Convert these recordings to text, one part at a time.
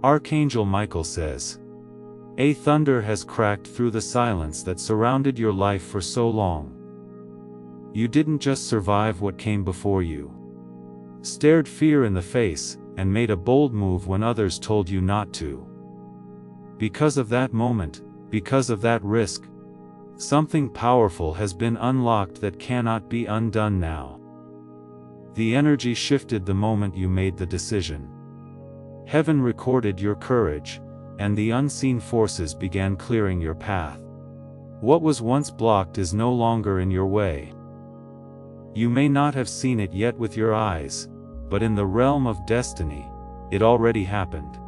Archangel Michael says, "A thunder has cracked through the silence that surrounded your life for so long. You didn't just survive what came before you. Stared fear in the face, and made a bold move when others told you not to. Because of that moment, because of that risk, something powerful has been unlocked that cannot be undone now. The energy shifted the moment you made the decision. Heaven recorded your courage, and the unseen forces began clearing your path. What was once blocked is no longer in your way. You may not have seen it yet with your eyes, but in the realm of destiny, it already happened.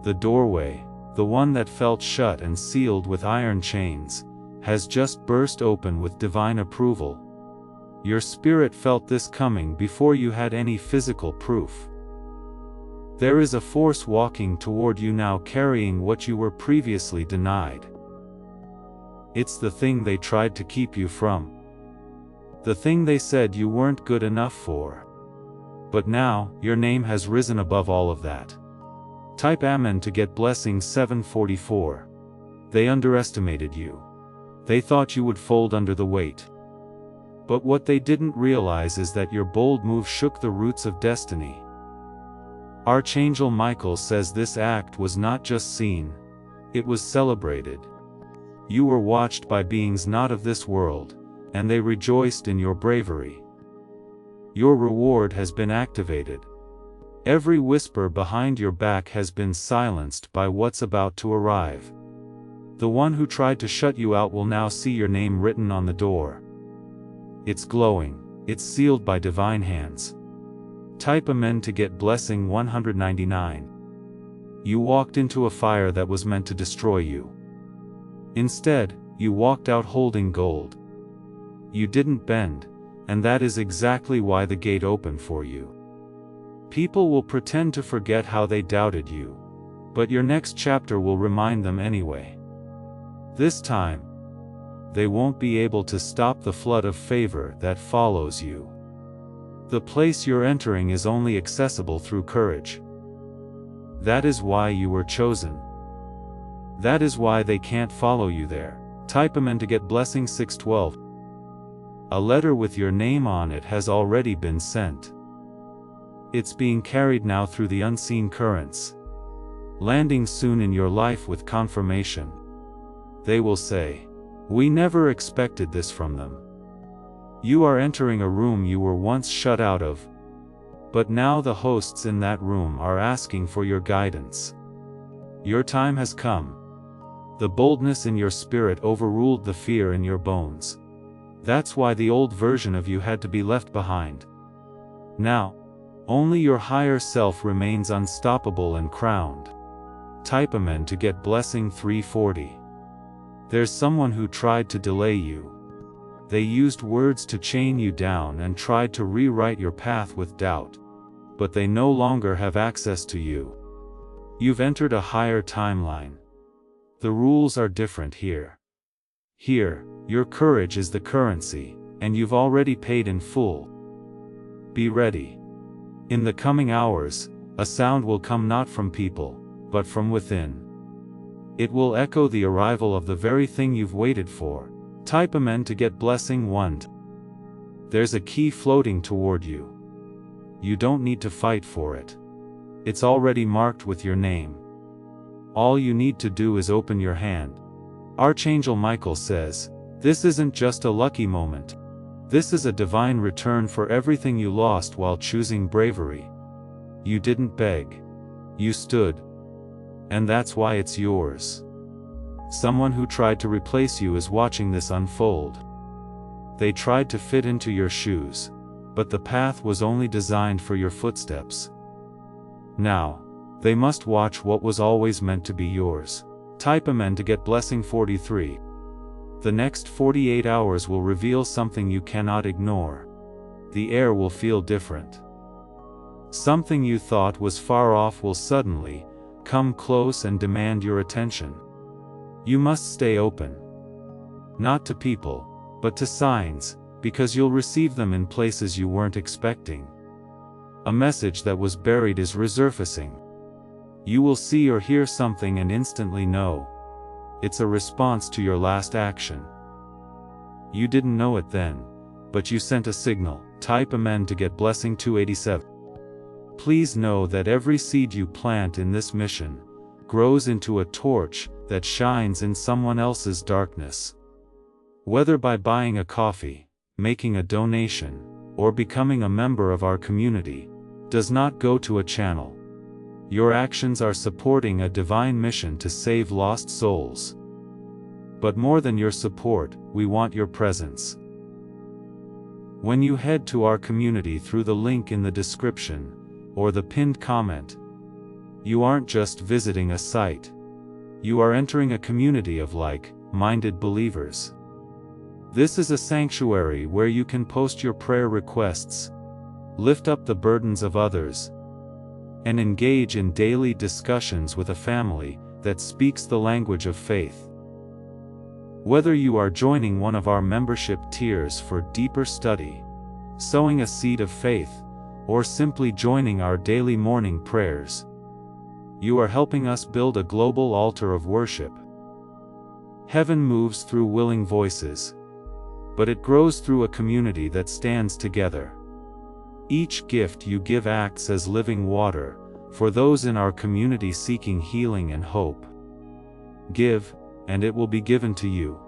The doorway, the one that felt shut and sealed with iron chains, has just burst open with divine approval. Your spirit felt this coming before you had any physical proof. There is a force walking toward you now, carrying what you were previously denied. It's the thing they tried to keep you from. The thing they said you weren't good enough for. But now, your name has risen above all of that. Type Amen to get blessing 744. They underestimated you. They thought you would fold under the weight. But what they didn't realize is that your bold move shook the roots of destiny. Archangel Michael says this act was not just seen, it was celebrated. You were watched by beings not of this world, and they rejoiced in your bravery. Your reward has been activated. Every whisper behind your back has been silenced by what's about to arrive. The one who tried to shut you out will now see your name written on the door. It's glowing, it's sealed by divine hands. Type Amen to get blessing 199. You walked into a fire that was meant to destroy you. Instead, you walked out holding gold. You didn't bend, and that is exactly why the gate opened for you. People will pretend to forget how they doubted you, but your next chapter will remind them anyway. This time, they won't be able to stop the flood of favor that follows you. The place you're entering is only accessible through courage. That is why you were chosen. That is why they can't follow you there. Type Amen to get blessing 612. A letter with your name on it has already been sent. It's being carried now through the unseen currents, landing soon in your life with confirmation. They will say, "We never expected this from them." You are entering a room you were once shut out of, but now the hosts in that room are asking for your guidance. Your time has come. The boldness in your spirit overruled the fear in your bones. That's why the old version of you had to be left behind. Now, only your higher self remains unstoppable and crowned. Type Amen to get blessing 340. There's someone who tried to delay you. They used words to chain you down and tried to rewrite your path with doubt. But they no longer have access to you. You've entered a higher timeline. The rules are different here. Here, your courage is the currency, and you've already paid in full. Be ready. In the coming hours, a sound will come not from people, but from within. It will echo the arrival of the very thing you've waited for. Type Amen to get blessing 1. There's a key floating toward you. You don't need to fight for it. It's already marked with your name. All you need to do is open your hand. Archangel Michael says, this isn't just a lucky moment. This is a divine return for everything you lost while choosing bravery. You didn't beg. You stood. And that's why it's yours. Someone who tried to replace you is watching this unfold. They tried to fit into your shoes, but the path was only designed for your footsteps. Now, they must watch what was always meant to be yours. Type Amen to get blessing 43. The next 48 hours will reveal something you cannot ignore. The air will feel different. Something you thought was far off will suddenly come close and demand your attention. You must stay open. Not to people, but to signs, because you'll receive them in places you weren't expecting. A message that was buried is resurfacing. You will see or hear something and instantly know. It's a response to your last action. You didn't know it then, but you sent a signal. Type Amen to get blessing 287. Please know that every seed you plant in this mission grows into a torch that shines in someone else's darkness. Whether by buying a coffee, making a donation, or becoming a member of our community, does not go to a channel. Your actions are supporting a divine mission to save lost souls. But more than your support, we want your presence. When you head to our community through the link in the description, or the pinned comment, you aren't just visiting a site. You are entering a community of like-minded believers. This is a sanctuary where you can post your prayer requests, lift up the burdens of others, and engage in daily discussions with a family that speaks the language of faith. Whether you are joining one of our membership tiers for deeper study, sowing a seed of faith, or simply joining our daily morning prayers, you are helping us build a global altar of worship. Heaven moves through willing voices, but it grows through a community that stands together. Each gift you give acts as living water for those in our community seeking healing and hope. Give, and it will be given to you,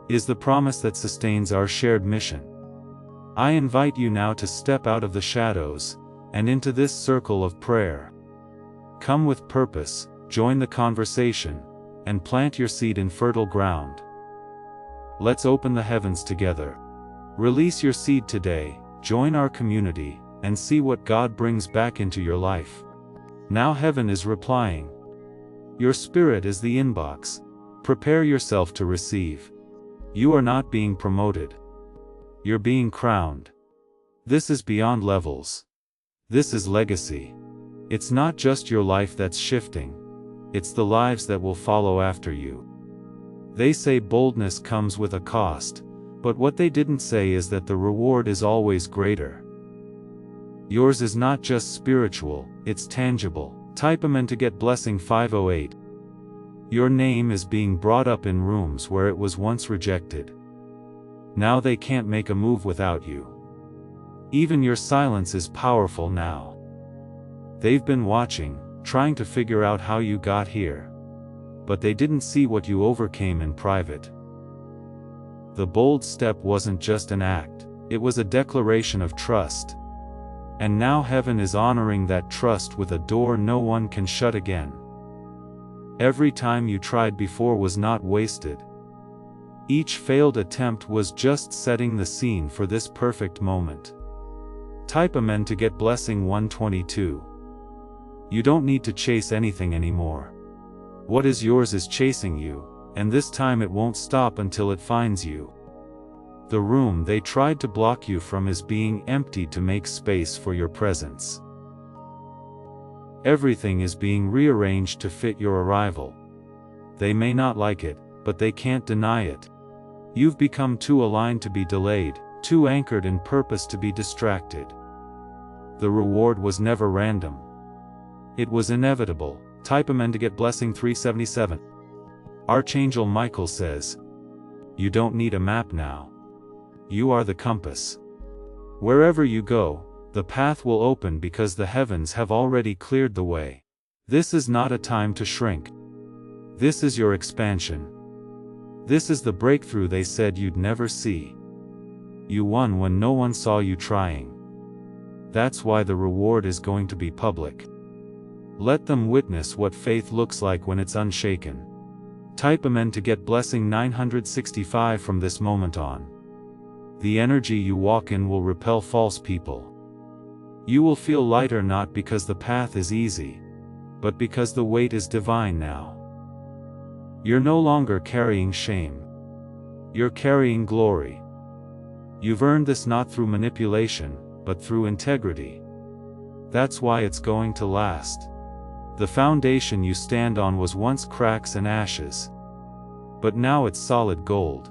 is the promise that sustains our shared mission. I invite you now to step out of the shadows and into this circle of prayer. Come with purpose, join the conversation, and plant your seed in fertile ground. Let's open the heavens together. Release your seed today, join our community, and see what God brings back into your life. Now heaven is replying. Your spirit is the inbox. Prepare yourself to receive. You are not being promoted. You're being crowned. This is beyond levels. This is legacy. It's not just your life that's shifting. It's the lives that will follow after you. They say boldness comes with a cost, but what they didn't say is that the reward is always greater. Yours is not just spiritual, it's tangible. Type Amen to get blessing 508. Your name is being brought up in rooms where it was once rejected. Now they can't make a move without you. Even your silence is powerful now. They've been watching, trying to figure out how you got here. But they didn't see what you overcame in private. The bold step wasn't just an act, it was a declaration of trust. And now heaven is honoring that trust with a door no one can shut again. Every time you tried before was not wasted. Each failed attempt was just setting the scene for this perfect moment. Type Amen to get blessing 122. You don't need to chase anything anymore. What is yours is chasing you, and this time it won't stop until it finds you. The room they tried to block you from is being emptied to make space for your presence. Everything is being rearranged to fit your arrival. They may not like it, but they can't deny it. You've become too aligned to be delayed, too anchored in purpose to be distracted. The reward was never random. It was inevitable. Type Amen to get blessing 377. Archangel Michael says, you don't need a map now. You are the compass. Wherever you go, the path will open because the heavens have already cleared the way. This is not a time to shrink. This is your expansion. This is the breakthrough they said you'd never see. You won when no one saw you trying. That's why the reward is going to be public. Let them witness what faith looks like when it's unshaken. Type Amen to get blessing 965 from this moment on. The energy you walk in will repel false people. You will feel lighter not because the path is easy, but because the weight is divine now. You're no longer carrying shame. You're carrying glory. You've earned this not through manipulation, but through integrity. That's why it's going to last. The foundation you stand on was once cracks and ashes. But now it's solid gold.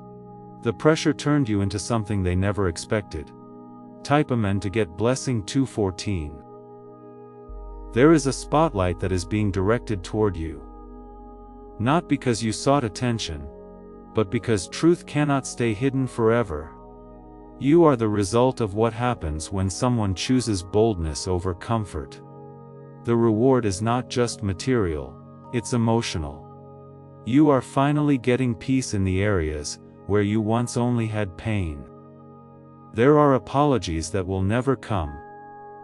The pressure turned you into something they never expected. Type Amen to get blessing 214. There is a spotlight that is being directed toward you. Not because you sought attention, but because truth cannot stay hidden forever. You are the result of what happens when someone chooses boldness over comfort. The reward is not just material, it's emotional. You are finally getting peace in the areas where you once only had pain. There are apologies that will never come,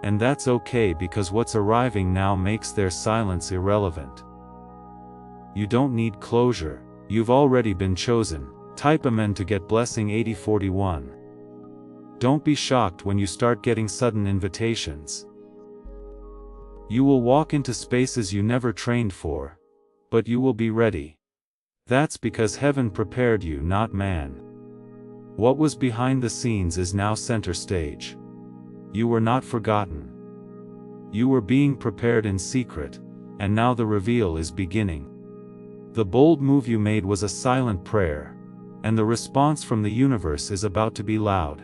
and that's okay because what's arriving now makes their silence irrelevant. You don't need closure, you've already been chosen. Type Amen to get blessing 8041. Don't be shocked when you start getting sudden invitations. You will walk into spaces you never trained for, but you will be ready. That's because heaven prepared you, not man. What was behind the scenes is now center stage. You were not forgotten. You were being prepared in secret, and now the reveal is beginning. The bold move you made was a silent prayer, and the response from the universe is about to be loud.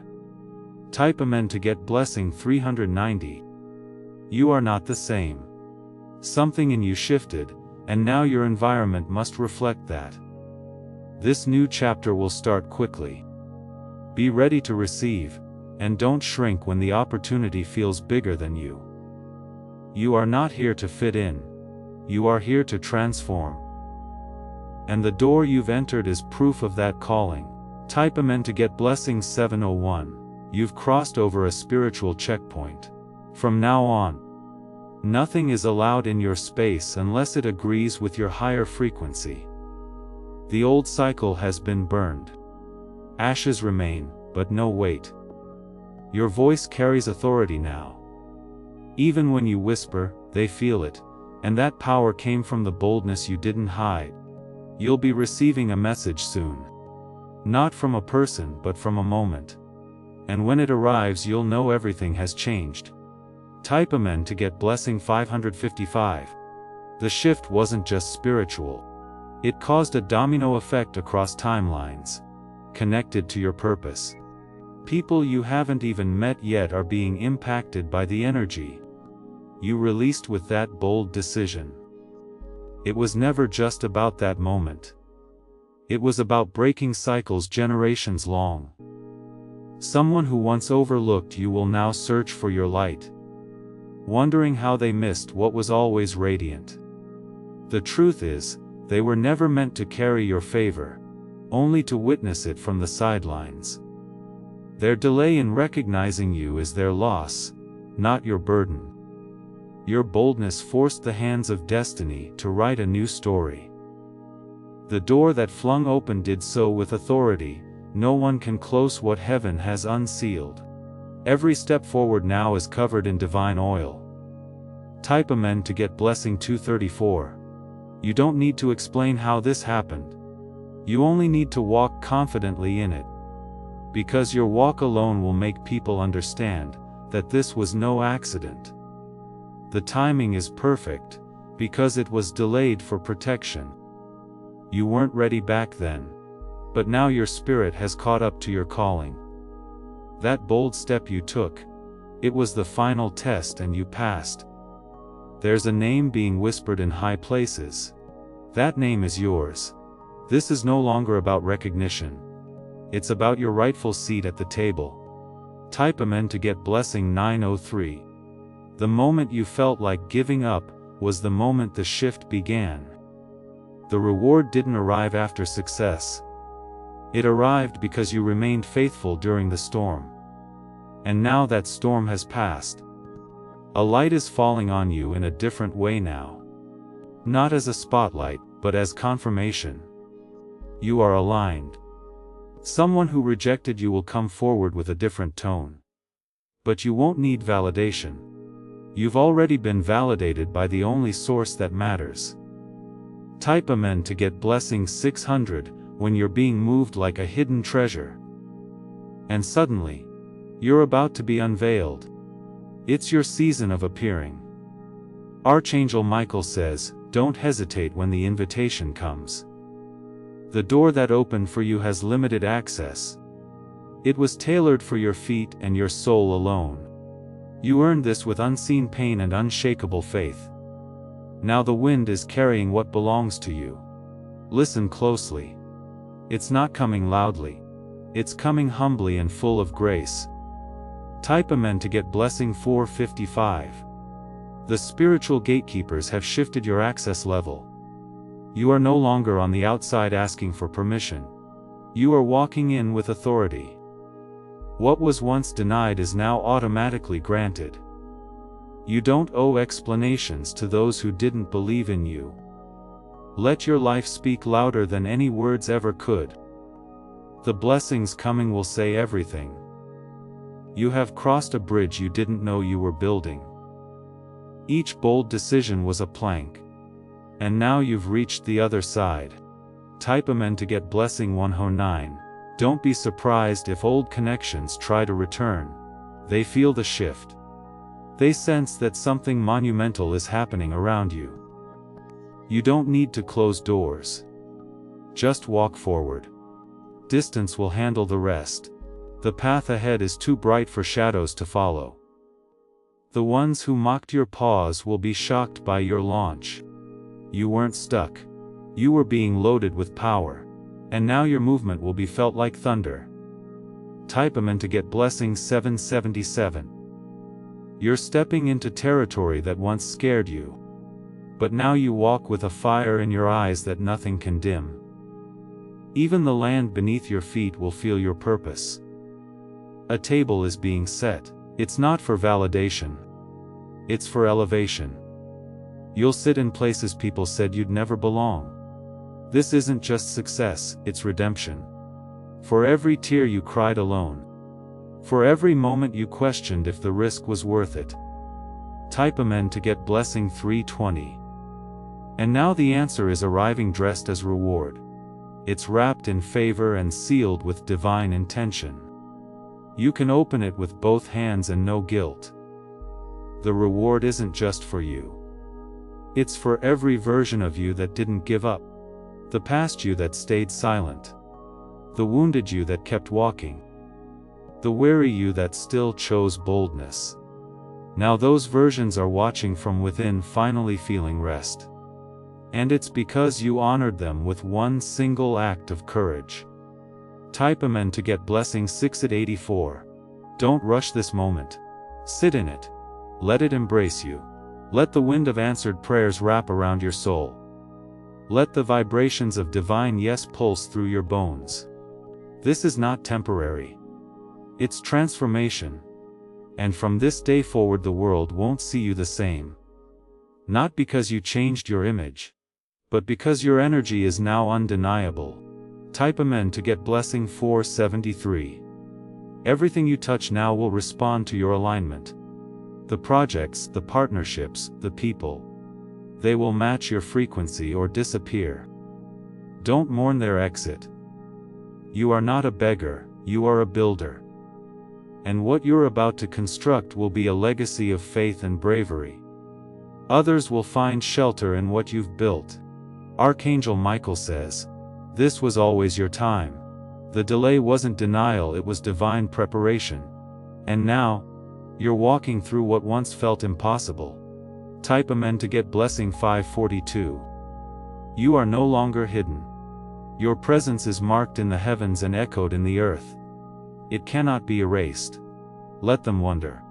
Type Amen to get blessing 390. You are not the same. Something in you shifted, and now your environment must reflect that. This new chapter will start quickly. Be ready to receive, and don't shrink when the opportunity feels bigger than you. You are not here to fit in. You are here to transform. And the door you've entered is proof of that calling. Type Amen to get blessing 701. You've crossed over a spiritual checkpoint. From now on, nothing is allowed in your space unless it agrees with your higher frequency. The old cycle has been burned. Ashes remain, but no weight. Your voice carries authority now. Even when you whisper, they feel it, and that power came from the boldness you didn't hide. You'll be receiving a message soon. Not from a person but from a moment. And when it arrives you'll know everything has changed. Type Amen to get blessing 555. The shift wasn't just spiritual. It caused a domino effect across timelines, connected to your purpose. People you haven't even met yet are being impacted by the energy you released with that bold decision. It was never just about that moment. It was about breaking cycles generations long. Someone who once overlooked you will now search for your light, wondering how they missed what was always radiant. The truth is, they were never meant to carry your favor, only to witness it from the sidelines. Their delay in recognizing you is their loss, not your burden. Your boldness forced the hands of destiny to write a new story. The door that flung open did so with authority. No one can close what heaven has unsealed. Every step forward now is covered in divine oil. Type Amen to get blessing 234. You don't need to explain how this happened. You only need to walk confidently in it. Because your walk alone will make people understand that this was no accident. The timing is perfect, because it was delayed for protection. You weren't ready back then, but now your spirit has caught up to your calling. That bold step you took, it was the final test and you passed. There's a name being whispered in high places. That name is yours. This is no longer about recognition. It's about your rightful seat at the table. Type Amen to get blessing 903. The moment you felt like giving up was the moment the shift began. The reward didn't arrive after success. It arrived because you remained faithful during the storm. And now that storm has passed. A light is falling on you in a different way now. Not as a spotlight, but as confirmation. You are aligned. Someone who rejected you will come forward with a different tone. But you won't need validation. You've already been validated by the only source that matters. Type Amen to get blessing 600 when you're being moved like a hidden treasure. And suddenly, you're about to be unveiled. It's your season of appearing. Archangel Michael says, don't hesitate when the invitation comes. The door that opened for you has limited access. It was tailored for your feet and your soul alone. You earned this with unseen pain and unshakable faith. Now the wind is carrying what belongs to you. Listen closely. It's not coming loudly. It's coming humbly and full of grace. Type Amen to get blessing 455. The spiritual gatekeepers have shifted your access level. You are no longer on the outside asking for permission. You are walking in with authority. What was once denied is now automatically granted. You don't owe explanations to those who didn't believe in you. Let your life speak louder than any words ever could. The blessings coming will say everything. You have crossed a bridge you didn't know you were building. Each bold decision was a plank. And now you've reached the other side. Type Amen to get blessing 109. Don't be surprised if old connections try to return. They feel the shift. They sense that something monumental is happening around you. You don't need to close doors. Just walk forward. Distance will handle the rest. The path ahead is too bright for shadows to follow. The ones who mocked your pause will be shocked by your launch. You weren't stuck. You were being loaded with power. And now your movement will be felt like thunder. Type Amen to get blessing 777. You're stepping into territory that once scared you. But now you walk with a fire in your eyes that nothing can dim. Even the land beneath your feet will feel your purpose. A table is being set. It's not for validation. It's for elevation. You'll sit in places people said you'd never belong. This isn't just success, it's redemption. For every tear you cried alone. For every moment you questioned if the risk was worth it. Type Amen to get blessing 320. And now the answer is arriving dressed as reward. It's wrapped in favor and sealed with divine intention. You can open it with both hands and no guilt. The reward isn't just for you. It's for every version of you that didn't give up. The past you that stayed silent. The wounded you that kept walking. The weary you that still chose boldness. Now those versions are watching from within, finally feeling rest. And it's because you honored them with one single act of courage. Type Amen to get blessing 684. Don't rush this moment. Sit in it. Let it embrace you. Let the wind of answered prayers wrap around your soul. Let the vibrations of divine yes pulse through your bones. This is not temporary. It's transformation. And from this day forward the world won't see you the same. Not because you changed your image, but because your energy is now undeniable. Type Amen to get blessing 473. Everything you touch now will respond to your alignment. The projects, the partnerships, the people. They will match your frequency or disappear. Don't mourn their exit. You are not a beggar, you are a builder. And what you're about to construct will be a legacy of faith and bravery. Others will find shelter in what you've built. Archangel Michael says, "This was always your time." The delay wasn't denial, it was divine preparation. And now, you're walking through what once felt impossible. Type Amen to get blessing 542. You are no longer hidden. Your presence is marked in the heavens and echoed in the earth. It cannot be erased. Let them wonder.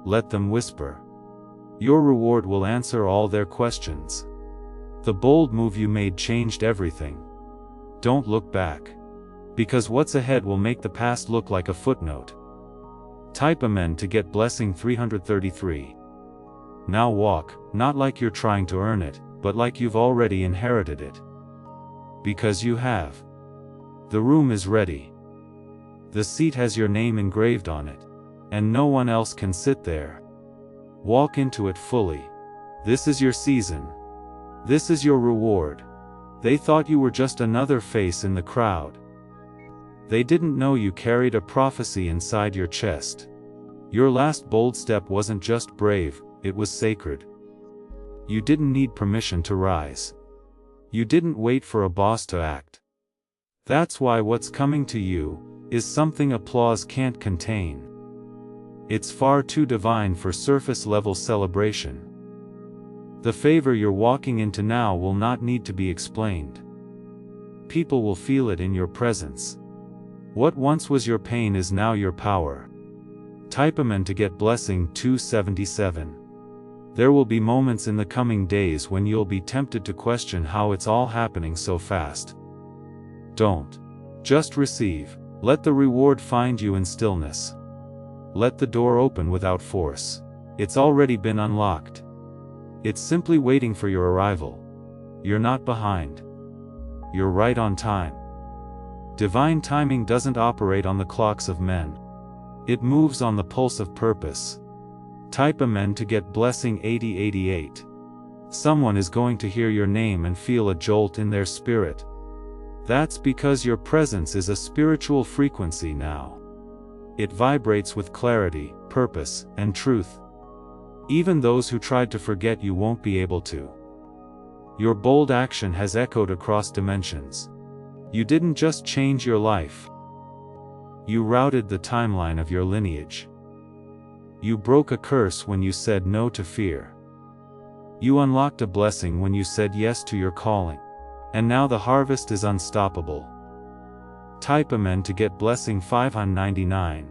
Let them whisper. Your reward will answer all their questions. The bold move you made changed everything. Don't look back. Because what's ahead will make the past look like a footnote. Type Amen to get blessing 333. Now walk, not like you're trying to earn it, but like you've already inherited it. Because you have. The room is ready. The seat has your name engraved on it, and no one else can sit there. Walk into it fully. This is your season. This is your reward. They thought you were just another face in the crowd. They didn't know you carried a prophecy inside your chest. Your last bold step wasn't just brave, it was sacred. You didn't need permission to rise. You didn't wait for a boss to act. That's why what's coming to you is something applause can't contain. It's far too divine for surface-level celebration. The favor you're walking into now will not need to be explained. People will feel it in your presence. What once was your pain is now your power. Type Amen to get blessing 277. There will be moments in the coming days when you'll be tempted to question how it's all happening so fast. Don't. Just receive. Let the reward find you in stillness. Let the door open without force. It's already been unlocked. It's simply waiting for your arrival. You're not behind. You're right on time. Divine timing doesn't operate on the clocks of men. It moves on the pulse of purpose. Type Amen to get blessing 8088. Someone is going to hear your name and feel a jolt in their spirit. That's because your presence is a spiritual frequency now. It vibrates with clarity, purpose, and truth. Even those who tried to forget you won't be able to. Your bold action has echoed across dimensions. You didn't just change your life. You routed the timeline of your lineage. You broke a curse when you said no to fear. You unlocked a blessing when you said yes to your calling. And now the harvest is unstoppable. Type Amen to get blessing 599.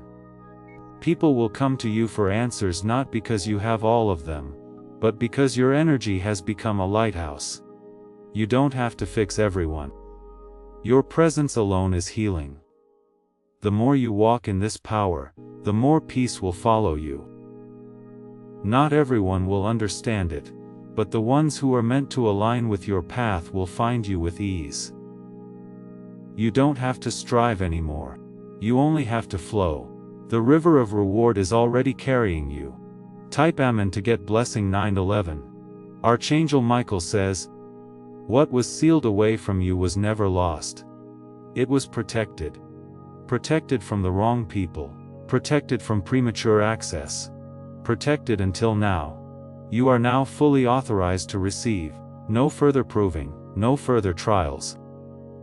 People will come to you for answers not because you have all of them, but because your energy has become a lighthouse. You don't have to fix everyone. Your presence alone is healing. The more you walk in this power, the more peace will follow you. Not everyone will understand it, but the ones who are meant to align with your path will find you with ease. You don't have to strive anymore. You only have to flow. The river of reward is already carrying you. Type Amen to get blessing 911. Archangel Michael says, "What was sealed away from you was never lost. It was protected. Protected from the wrong people. Protected from premature access. Protected until now. You are now fully authorized to receive. No further proving, no further trials.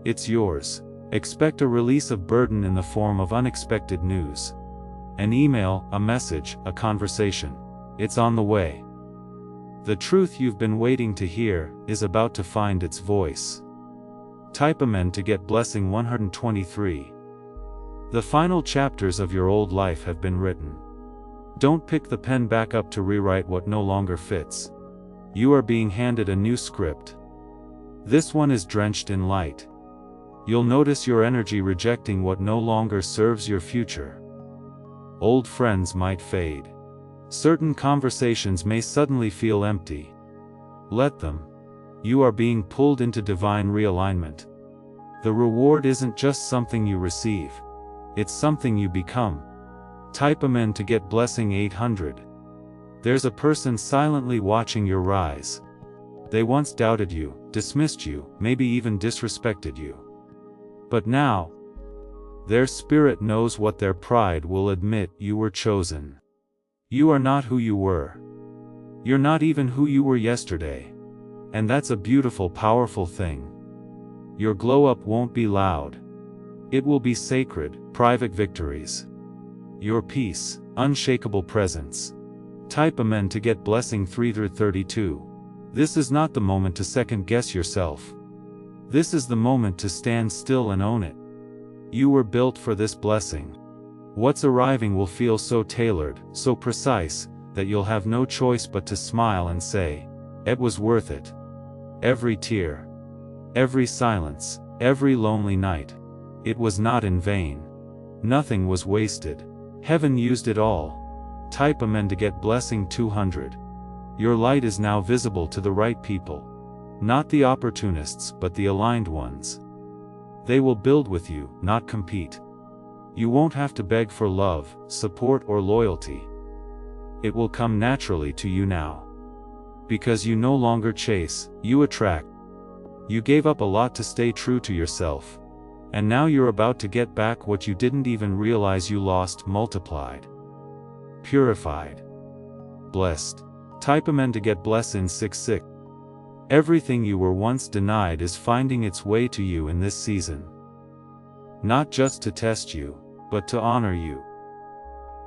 It's yours. Expect a release of burden in the form of unexpected news. An email, a message, a conversation. It's on the way. The truth you've been waiting to hear is about to find its voice." Type Amen to get blessing 123. The final chapters of your old life have been written. Don't pick the pen back up to rewrite what no longer fits. You are being handed a new script. This one is drenched in light. You'll notice your energy rejecting what no longer serves your future. Old friends might fade. Certain conversations may suddenly feel empty. Let them. You are being pulled into divine realignment. The reward isn't just something you receive. It's something you become. Type Amen to get blessing 800. There's a person silently watching your rise. They once doubted you, dismissed you, maybe even disrespected you. But now, their spirit knows what their pride will admit: you were chosen. You are not who you were. You're not even who you were yesterday. And that's a beautiful, powerful thing. Your glow-up won't be loud. It will be sacred, private victories. Your peace, unshakable presence. Type Amen to get blessing 332. This is not the moment to second-guess yourself. This is the moment to stand still and own it. You were built for this blessing. What's arriving will feel so tailored, so precise, that you'll have no choice but to smile and say, "It was worth it." Every tear, every silence, every lonely night. It was not in vain. Nothing was wasted. Heaven used it all. Type Amen to get blessing 200. Your light is now visible to the right people. Not the opportunists, but the aligned ones. They will build with you, not compete. You won't have to beg for love, support, or loyalty. It will come naturally to you now. Because you no longer chase, you attract. You gave up a lot to stay true to yourself. And now you're about to get back what you didn't even realize you lost, multiplied. Purified. Blessed. Type Amen to get blessing 66. Everything you were once denied is finding its way to you in this season. Not just to test you, but to honor you.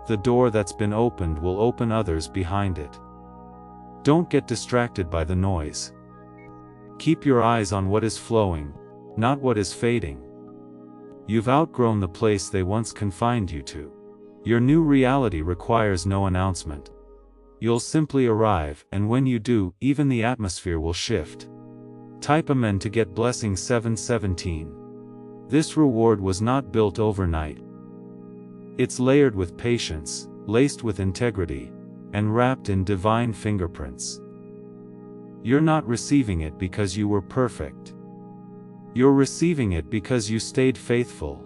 The door that's been opened will open others behind it. Don't get distracted by the noise. Keep your eyes on what is flowing, not what is fading. You've outgrown the place they once confined you to. Your new reality requires no announcement. You'll simply arrive, and when you do, even the atmosphere will shift. Type Amen to get blessing 717. This reward was not built overnight. It's layered with patience, laced with integrity, and wrapped in divine fingerprints. You're not receiving it because you were perfect. You're receiving it because you stayed faithful.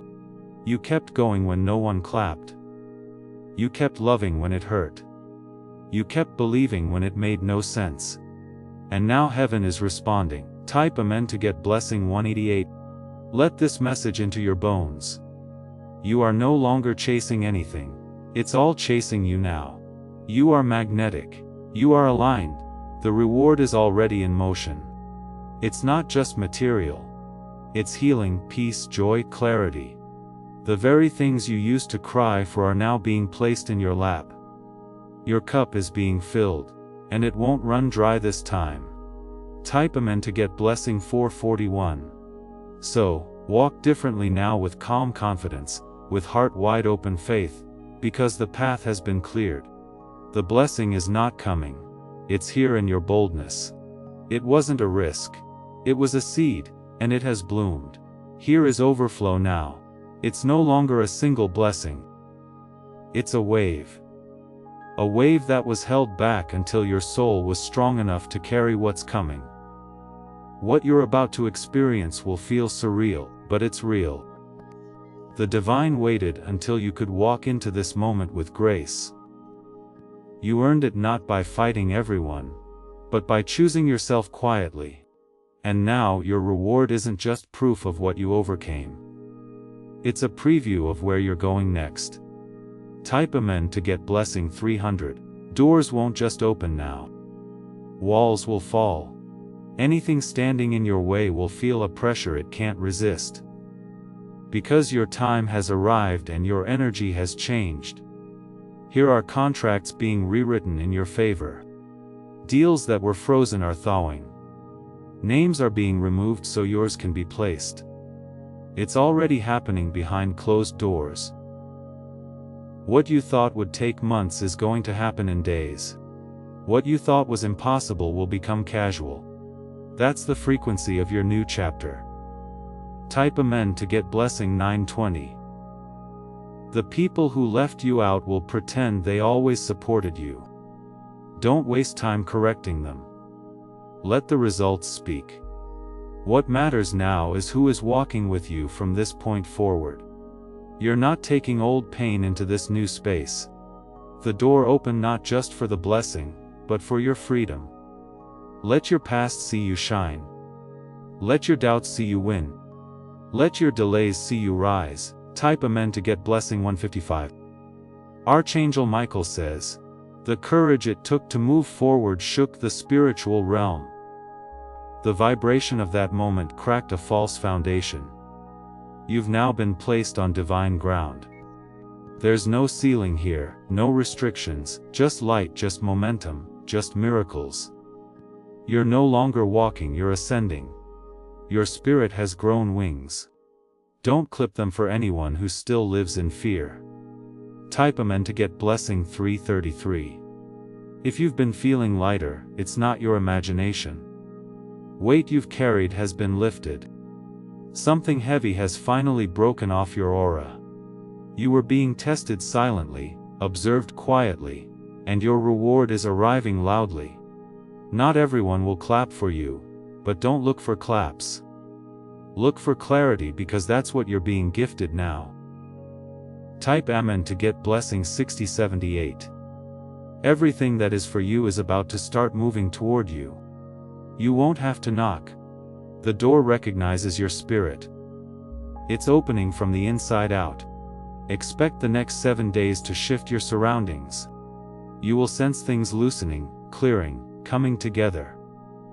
You kept going when no one clapped. You kept loving when it hurt. You kept believing when it made no sense. And now heaven is responding. Type Amen to get blessing 188. Let this message into your bones. You are no longer chasing anything. It's all chasing you now. You are magnetic. You are aligned. The reward is already in motion. It's not just material. It's healing, peace, joy, clarity. The very things you used to cry for are now being placed in your lap. Your cup is being filled, and it won't run dry this time. Type Amen to get blessing 441. So, walk differently now with calm confidence, with heart wide open faith, because the path has been cleared. The blessing is not coming. It's here in your boldness. It wasn't a risk. It was a seed, and it has bloomed. Here is overflow now. It's no longer a single blessing. It's a wave. A wave that was held back until your soul was strong enough to carry what's coming. What you're about to experience will feel surreal, but it's real. The divine waited until you could walk into this moment with grace. You earned it not by fighting everyone, but by choosing yourself quietly. And now your reward isn't just proof of what you overcame. It's a preview of where you're going next. Type Amen to get blessing 300. Doors won't just open now. Walls will fall. Anything standing in your way will feel a pressure it can't resist. Because your time has arrived and your energy has changed. Here are contracts being rewritten in your favor. Deals that were frozen are thawing. Names are being removed so yours can be placed. It's already happening behind closed doors. What you thought would take months is going to happen in days. What you thought was impossible will become casual. That's the frequency of your new chapter. Type Amen to get blessing 920. The people who left you out will pretend they always supported you. Don't waste time correcting them. Let the results speak. What matters now is who is walking with you from this point forward. You're not taking old pain into this new space. The door opened not just for the blessing, but for your freedom. Let your past see you shine. Let your doubts see you win. Let your delays see you rise. Type Amen to get blessing 155. Archangel Michael says, the courage it took to move forward shook the spiritual realm. The vibration of that moment cracked a false foundation. You've now been placed on divine ground. There's no ceiling here, no restrictions, just light, just momentum, just miracles. You're no longer walking, you're ascending. Your spirit has grown wings. Don't clip them for anyone who still lives in fear. Type Amen to get blessing 333. If you've been feeling lighter, it's not your imagination. Weight you've carried has been lifted. Something heavy has finally broken off your aura. You were being tested silently, observed quietly, and your reward is arriving loudly. Not everyone will clap for you, but don't look for claps. Look for clarity, because that's what you're being gifted now. Type Amen to get blessing 6078. Everything that is for you is about to start moving toward you. You won't have to knock. The door recognizes your spirit. It's opening from the inside out. Expect the next 7 days to shift your surroundings. You will sense things loosening, clearing, coming together.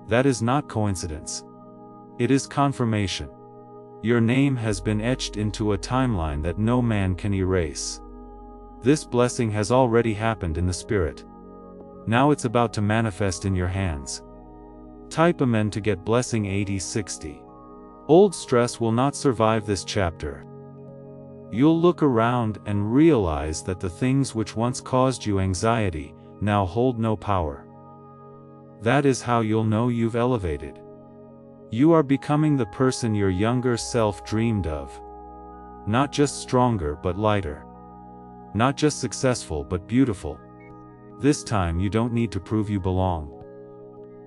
That is not coincidence. It is confirmation. Your name has been etched into a timeline that no man can erase. This blessing has already happened in the spirit. Now it's about to manifest in your hands. Type Amen to get blessing 8060. Old stress will not survive this chapter. You'll look around and realize that the things which once caused you anxiety now hold no power. That is how you'll know you've elevated. You are becoming the person your younger self dreamed of. Not just stronger but lighter. Not just successful but beautiful. This time you don't need to prove you belong.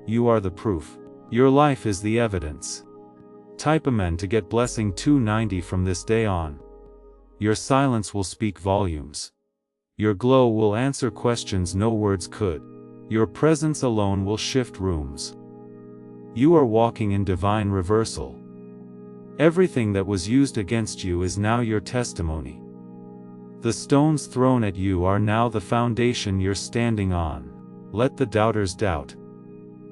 You are the proof. Your life is the evidence. Type Amen to get blessing 290 from this day on. Your silence will speak volumes. Your glow will answer questions no words could. Your presence alone will shift rooms. You are walking in divine reversal. Everything that was used against you is now your testimony. The stones thrown at you are now the foundation you're standing on. Let the doubters doubt.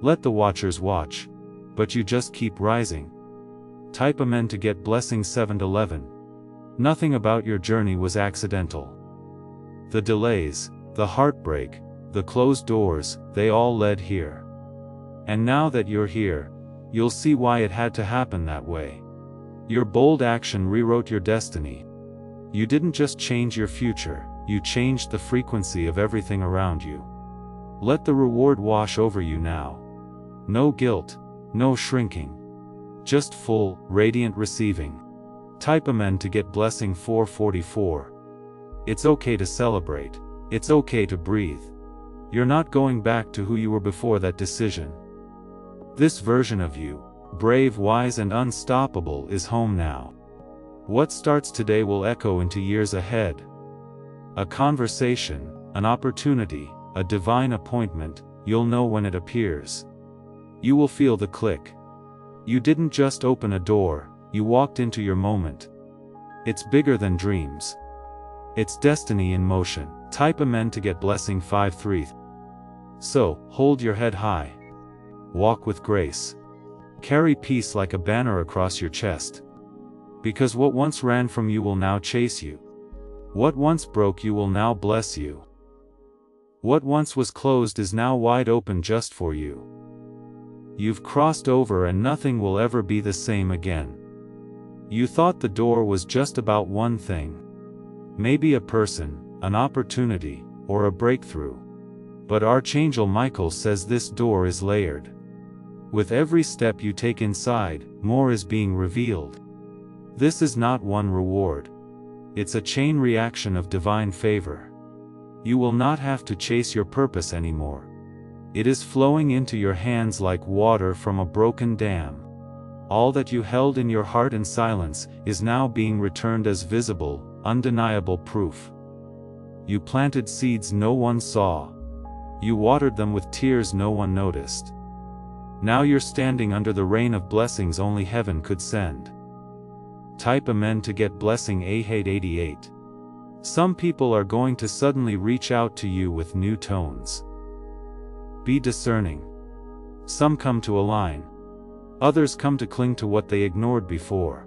Let the watchers watch. But you just keep rising. Type Amen to get blessing 711. Nothing about your journey was accidental. The delays, the heartbreak, the closed doors, they all led here. And now that you're here, you'll see why it had to happen that way. Your bold action rewrote your destiny. You didn't just change your future, you changed the frequency of everything around you. Let the reward wash over you now. No guilt, no shrinking. Just full, radiant receiving. Type Amen to get blessing 444. It's okay to celebrate. It's okay to breathe. You're not going back to who you were before that decision. This version of you, brave, wise and unstoppable, is home now. What starts today will echo into years ahead. A conversation, an opportunity, a divine appointment, you'll know when it appears. You will feel the click. You didn't just open a door, you walked into your moment. It's bigger than dreams. It's destiny in motion. Type Amen to get blessing 53. So, hold your head high. Walk with grace. Carry peace like a banner across your chest. Because what once ran from you will now chase you. What once broke you will now bless you. What once was closed is now wide open just for you. You've crossed over and nothing will ever be the same again. You thought the door was just about one thing. Maybe a person, an opportunity, or a breakthrough. But Archangel Michael says this door is layered. With every step you take inside, more is being revealed. This is not one reward. It's a chain reaction of divine favor. You will not have to chase your purpose anymore. It is flowing into your hands like water from a broken dam. All that you held in your heart in silence is now being returned as visible, undeniable proof. You planted seeds no one saw. You watered them with tears no one noticed. Now you're standing under the rain of blessings only heaven could send. Type Amen to get blessing 88. Some people are going to suddenly reach out to you with new tones. Be discerning. Some come to align. Others come to cling to what they ignored before.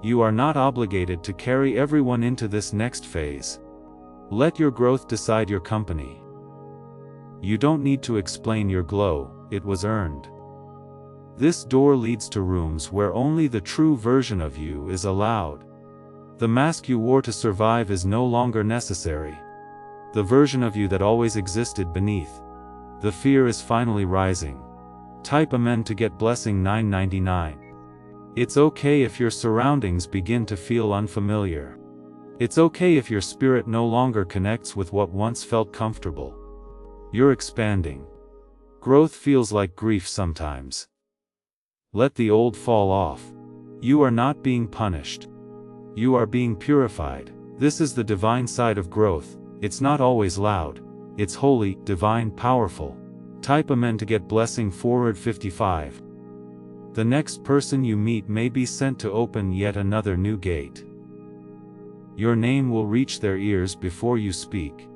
You are not obligated to carry everyone into this next phase. Let your growth decide your company. You don't need to explain your glow, it was earned. This door leads to rooms where only the true version of you is allowed. The mask you wore to survive is no longer necessary. The version of you that always existed beneath. The fear is finally rising. Type Amen to get blessing 999. It's okay if your surroundings begin to feel unfamiliar. It's okay if your spirit no longer connects with what once felt comfortable. You're expanding. Growth feels like grief sometimes. Let the old fall off. You are not being punished. You are being purified. This is the divine side of growth. It's not always loud. It's holy, divine, powerful. Type Amen to get blessing 455. The next person you meet may be sent to open yet another new gate. Your name will reach their ears before you speak.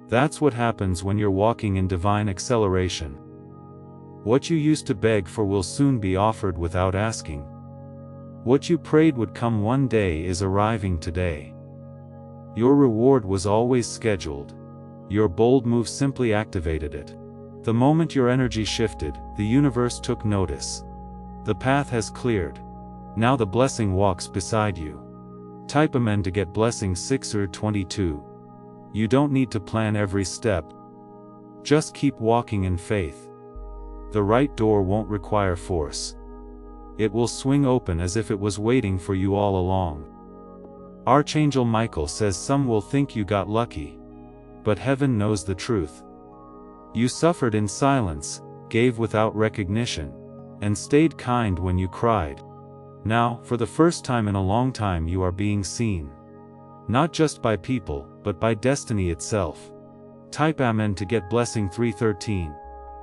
That's what happens when you're walking in divine acceleration. What you used to beg for will soon be offered without asking. What you prayed would come one day is arriving today. Your reward was always scheduled. Your bold move simply activated it. The moment your energy shifted, the universe took notice. The path has cleared. Now the blessing walks beside you. Type Amen to get blessing 6 or 22. You don't need to plan every step. Just keep walking in faith. The right door won't require force. It will swing open as if it was waiting for you all along. Archangel Michael says some will think you got lucky. But heaven knows the truth. You suffered in silence, gave without recognition, and stayed kind when you cried. Now, for the first time in a long time, you are being seen. Not just by people, but by destiny itself. Type Amen to get blessing 313.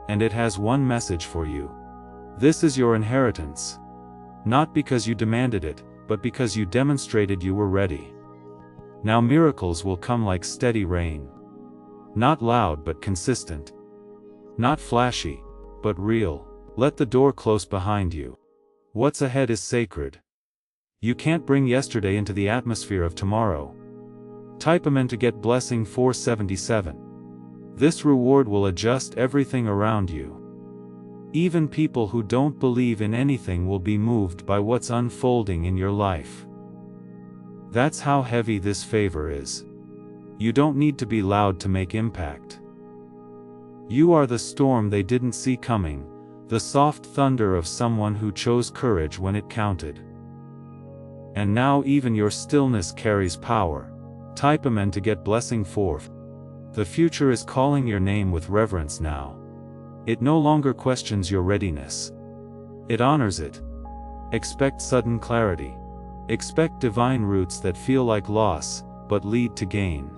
And it has one message for you. This is your inheritance. Not because you demanded it, but because you demonstrated you were ready. Now miracles will come like steady rain. Not loud but consistent. Not flashy, but real. Let the door close behind you. What's ahead is sacred. You can't bring yesterday into the atmosphere of tomorrow. Type Amen to get blessing 477. This reward will adjust everything around you. Even people who don't believe in anything will be moved by what's unfolding in your life. That's how heavy this favor is. You don't need to be loud to make impact. You are the storm they didn't see coming, the soft thunder of someone who chose courage when it counted. And now even your stillness carries power. Type Amen to get blessing 4. The future is calling your name with reverence now. It no longer questions your readiness. It honors it. Expect sudden clarity. Expect divine roots that feel like loss, but lead to gain.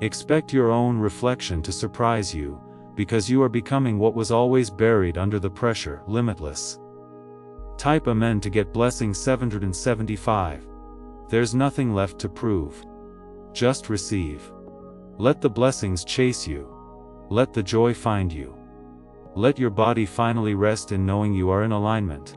Expect your own reflection to surprise you, because you are becoming what was always buried under the pressure, limitless. Type Amen to get blessing 775. There's nothing left to prove. Just receive. Let the blessings chase you. Let the joy find you. Let your body finally rest in knowing you are in alignment.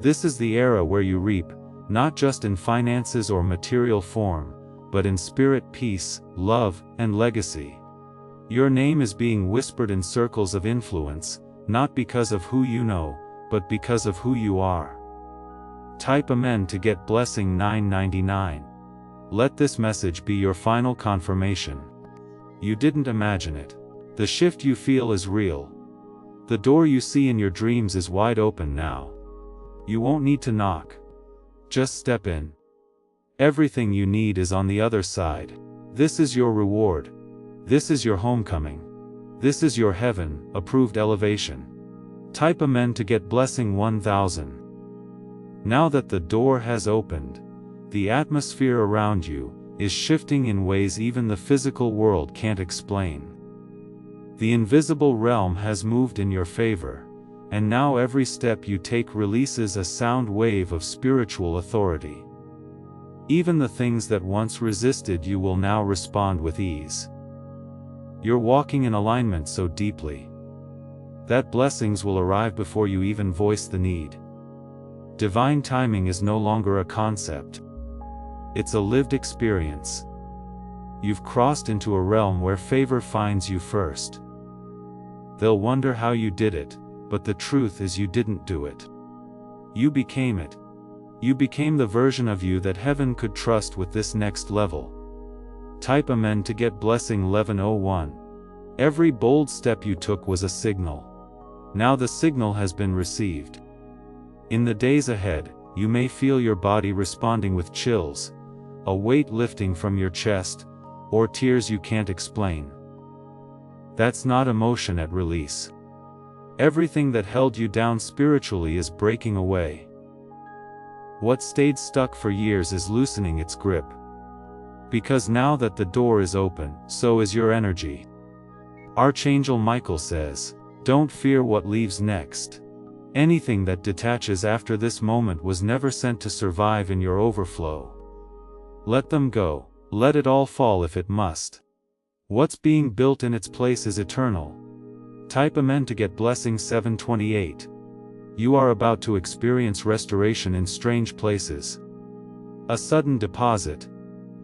This is the era where you reap, not just in finances or material form, but in spirit, peace, love, and legacy. Your name is being whispered in circles of influence, not because of who you know, but because of who you are. Type Amen to get blessing 999. Let this message be your final confirmation. You didn't imagine it. The shift you feel is real. The door you see in your dreams is wide open now. You won't need to knock. Just step in. Everything you need is on the other side. This is your reward. This is your homecoming. This is your heaven-approved elevation. Type Amen to get blessing 1000. Now that the door has opened, the atmosphere around you is shifting in ways even the physical world can't explain. The invisible realm has moved in your favor, and now every step you take releases a sound wave of spiritual authority. Even the things that once resisted you will now respond with ease. You're walking in alignment so deeply that blessings will arrive before you even voice the need. Divine timing is no longer a concept. It's a lived experience. You've crossed into a realm where favor finds you first. They'll wonder how you did it, but the truth is you didn't do it. You became it. You became the version of you that heaven could trust with this next level. Type Amen to get blessing 1101. Every bold step you took was a signal. Now the signal has been received. In the days ahead, you may feel your body responding with chills, a weight lifting from your chest, or tears you can't explain. That's not emotion at release. Everything that held you down spiritually is breaking away. What stayed stuck for years is loosening its grip. Because now that the door is open, so is your energy. Archangel Michael says, don't fear what leaves next. Anything that detaches after this moment was never sent to survive in your overflow. Let them go. Let it all fall if it must. What's being built in its place is eternal. Type Amen to get blessing 728. You are about to experience restoration in strange places. A sudden deposit.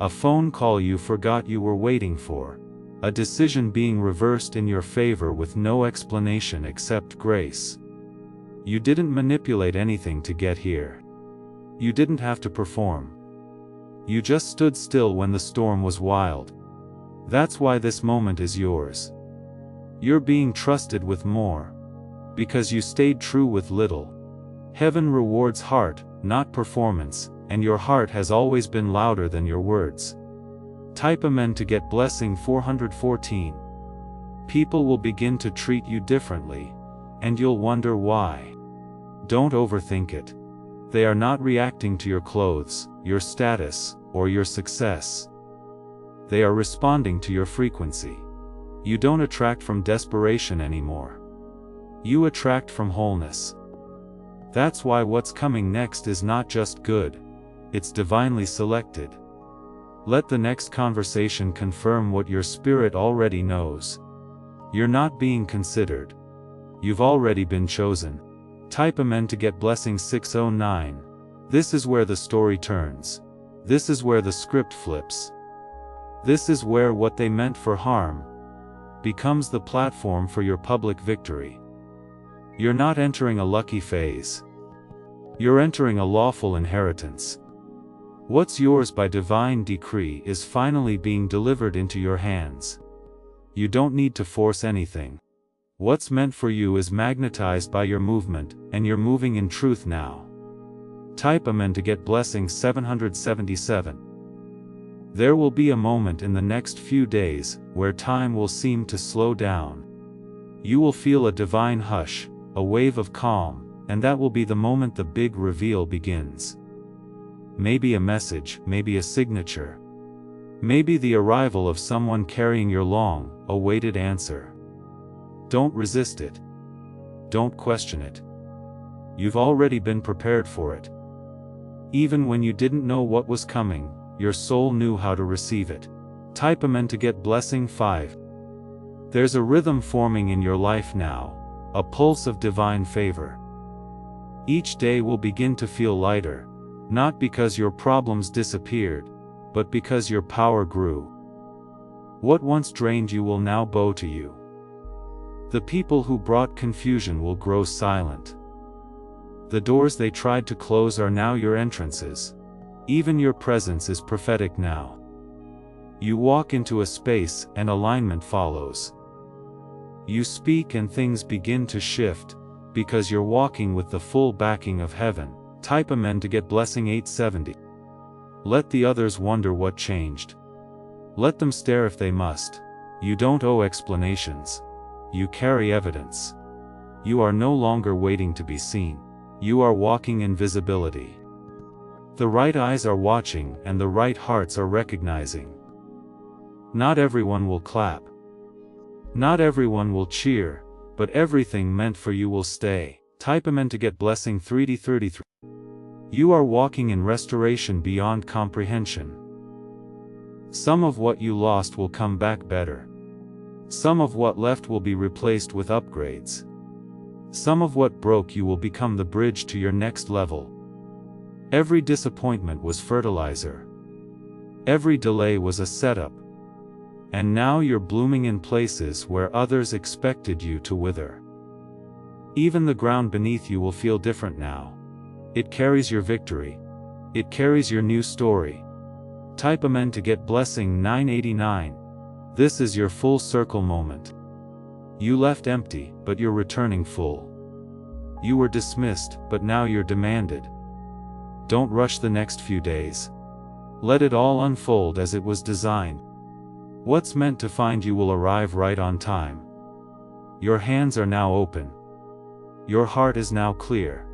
A phone call you forgot you were waiting for. A decision being reversed in your favor with no explanation except grace. You didn't manipulate anything to get here. You didn't have to perform. You just stood still when the storm was wild. That's why this moment is yours. You're being trusted with more. Because you stayed true with little. Heaven rewards heart, not performance, and your heart has always been louder than your words. Type Amen to get blessing 414. People will begin to treat you differently, and you'll wonder why. Don't overthink it. They are not reacting to your clothes, your status, or your success. They are responding to your frequency. You don't attract from desperation anymore. You attract from wholeness. That's why what's coming next is not just good. It's divinely selected. Let the next conversation confirm what your spirit already knows. You're not being considered. You've already been chosen. Type Amen to get blessing 609. This is where the story turns. This is where the script flips. This is where what they meant for harm becomes the platform for your public victory. You're not entering a lucky phase. You're entering a lawful inheritance. What's yours by divine decree is finally being delivered into your hands. You don't need to force anything. What's meant for you is magnetized by your movement, and you're moving in truth now. Type Amen to get blessing 777. There will be a moment in the next few days where time will seem to slow down. You will feel a divine hush, a wave of calm, and that will be the moment the big reveal begins. Maybe a message, maybe a signature. Maybe the arrival of someone carrying your long-awaited answer. Don't resist it. Don't question it. You've already been prepared for it. Even when you didn't know what was coming, your soul knew how to receive it. Type Amen to get blessing 5. There's a rhythm forming in your life now, a pulse of divine favor. Each day will begin to feel lighter, not because your problems disappeared, but because your power grew. What once drained you will now bow to you. The people who brought confusion will grow silent. The doors they tried to close are now your entrances. Even your presence is prophetic now. You walk into a space and alignment follows. You speak and things begin to shift, because you're walking with the full backing of heaven. Type Amen to get blessing 870. Let the others wonder what changed. Let them stare if they must. You don't owe explanations. You carry evidence. You are no longer waiting to be seen. You are walking in visibility. The right eyes are watching and the right hearts are recognizing. Not everyone will clap. Not everyone will cheer, but everything meant for you will stay. Type Amen to get blessing 3D33. You are walking in restoration beyond comprehension. Some of what you lost will come back better. Some of what left will be replaced with upgrades. Some of what broke you will become the bridge to your next level. Every disappointment was fertilizer. Every delay was a setup. And now you're blooming in places where others expected you to wither. Even the ground beneath you will feel different now. It carries your victory. It carries your new story. Type Amen to get blessing 989. This is your full circle moment. You left empty, but you're returning full. You were dismissed, but now you're demanded. Don't rush the next few days. Let it all unfold as it was designed. What's meant to find you will arrive right on time. Your hands are now open. Your heart is now clear.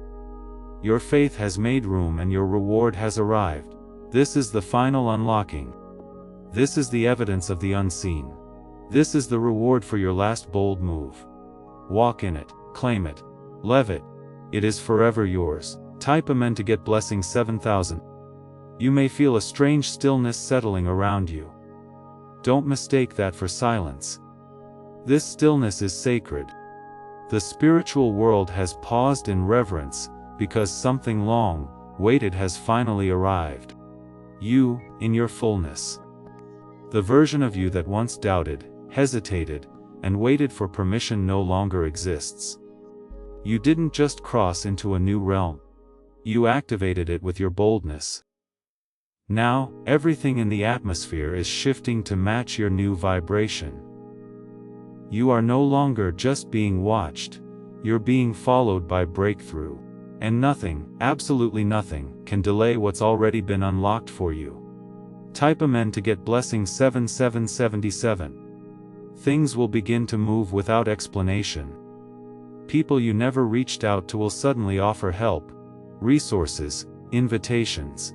Your faith has made room and your reward has arrived. This is the final unlocking. This is the evidence of the unseen. This is the reward for your last bold move. Walk in it, claim it, live it. It is forever yours. Type Amen to get blessing 7000. You may feel a strange stillness settling around you. Don't mistake that for silence. This stillness is sacred. The spiritual world has paused in reverence, because something long-awaited has finally arrived. You, in your fullness. The version of you that once doubted, hesitated, and waited for permission no longer exists. You didn't just cross into a new realm. You activated it with your boldness. Now, everything in the atmosphere is shifting to match your new vibration. You are no longer just being watched, you're being followed by breakthrough. And nothing, absolutely nothing, can delay what's already been unlocked for you. Type Amen to get blessing 7777. Things will begin to move without explanation. People you never reached out to will suddenly offer help, resources, invitations.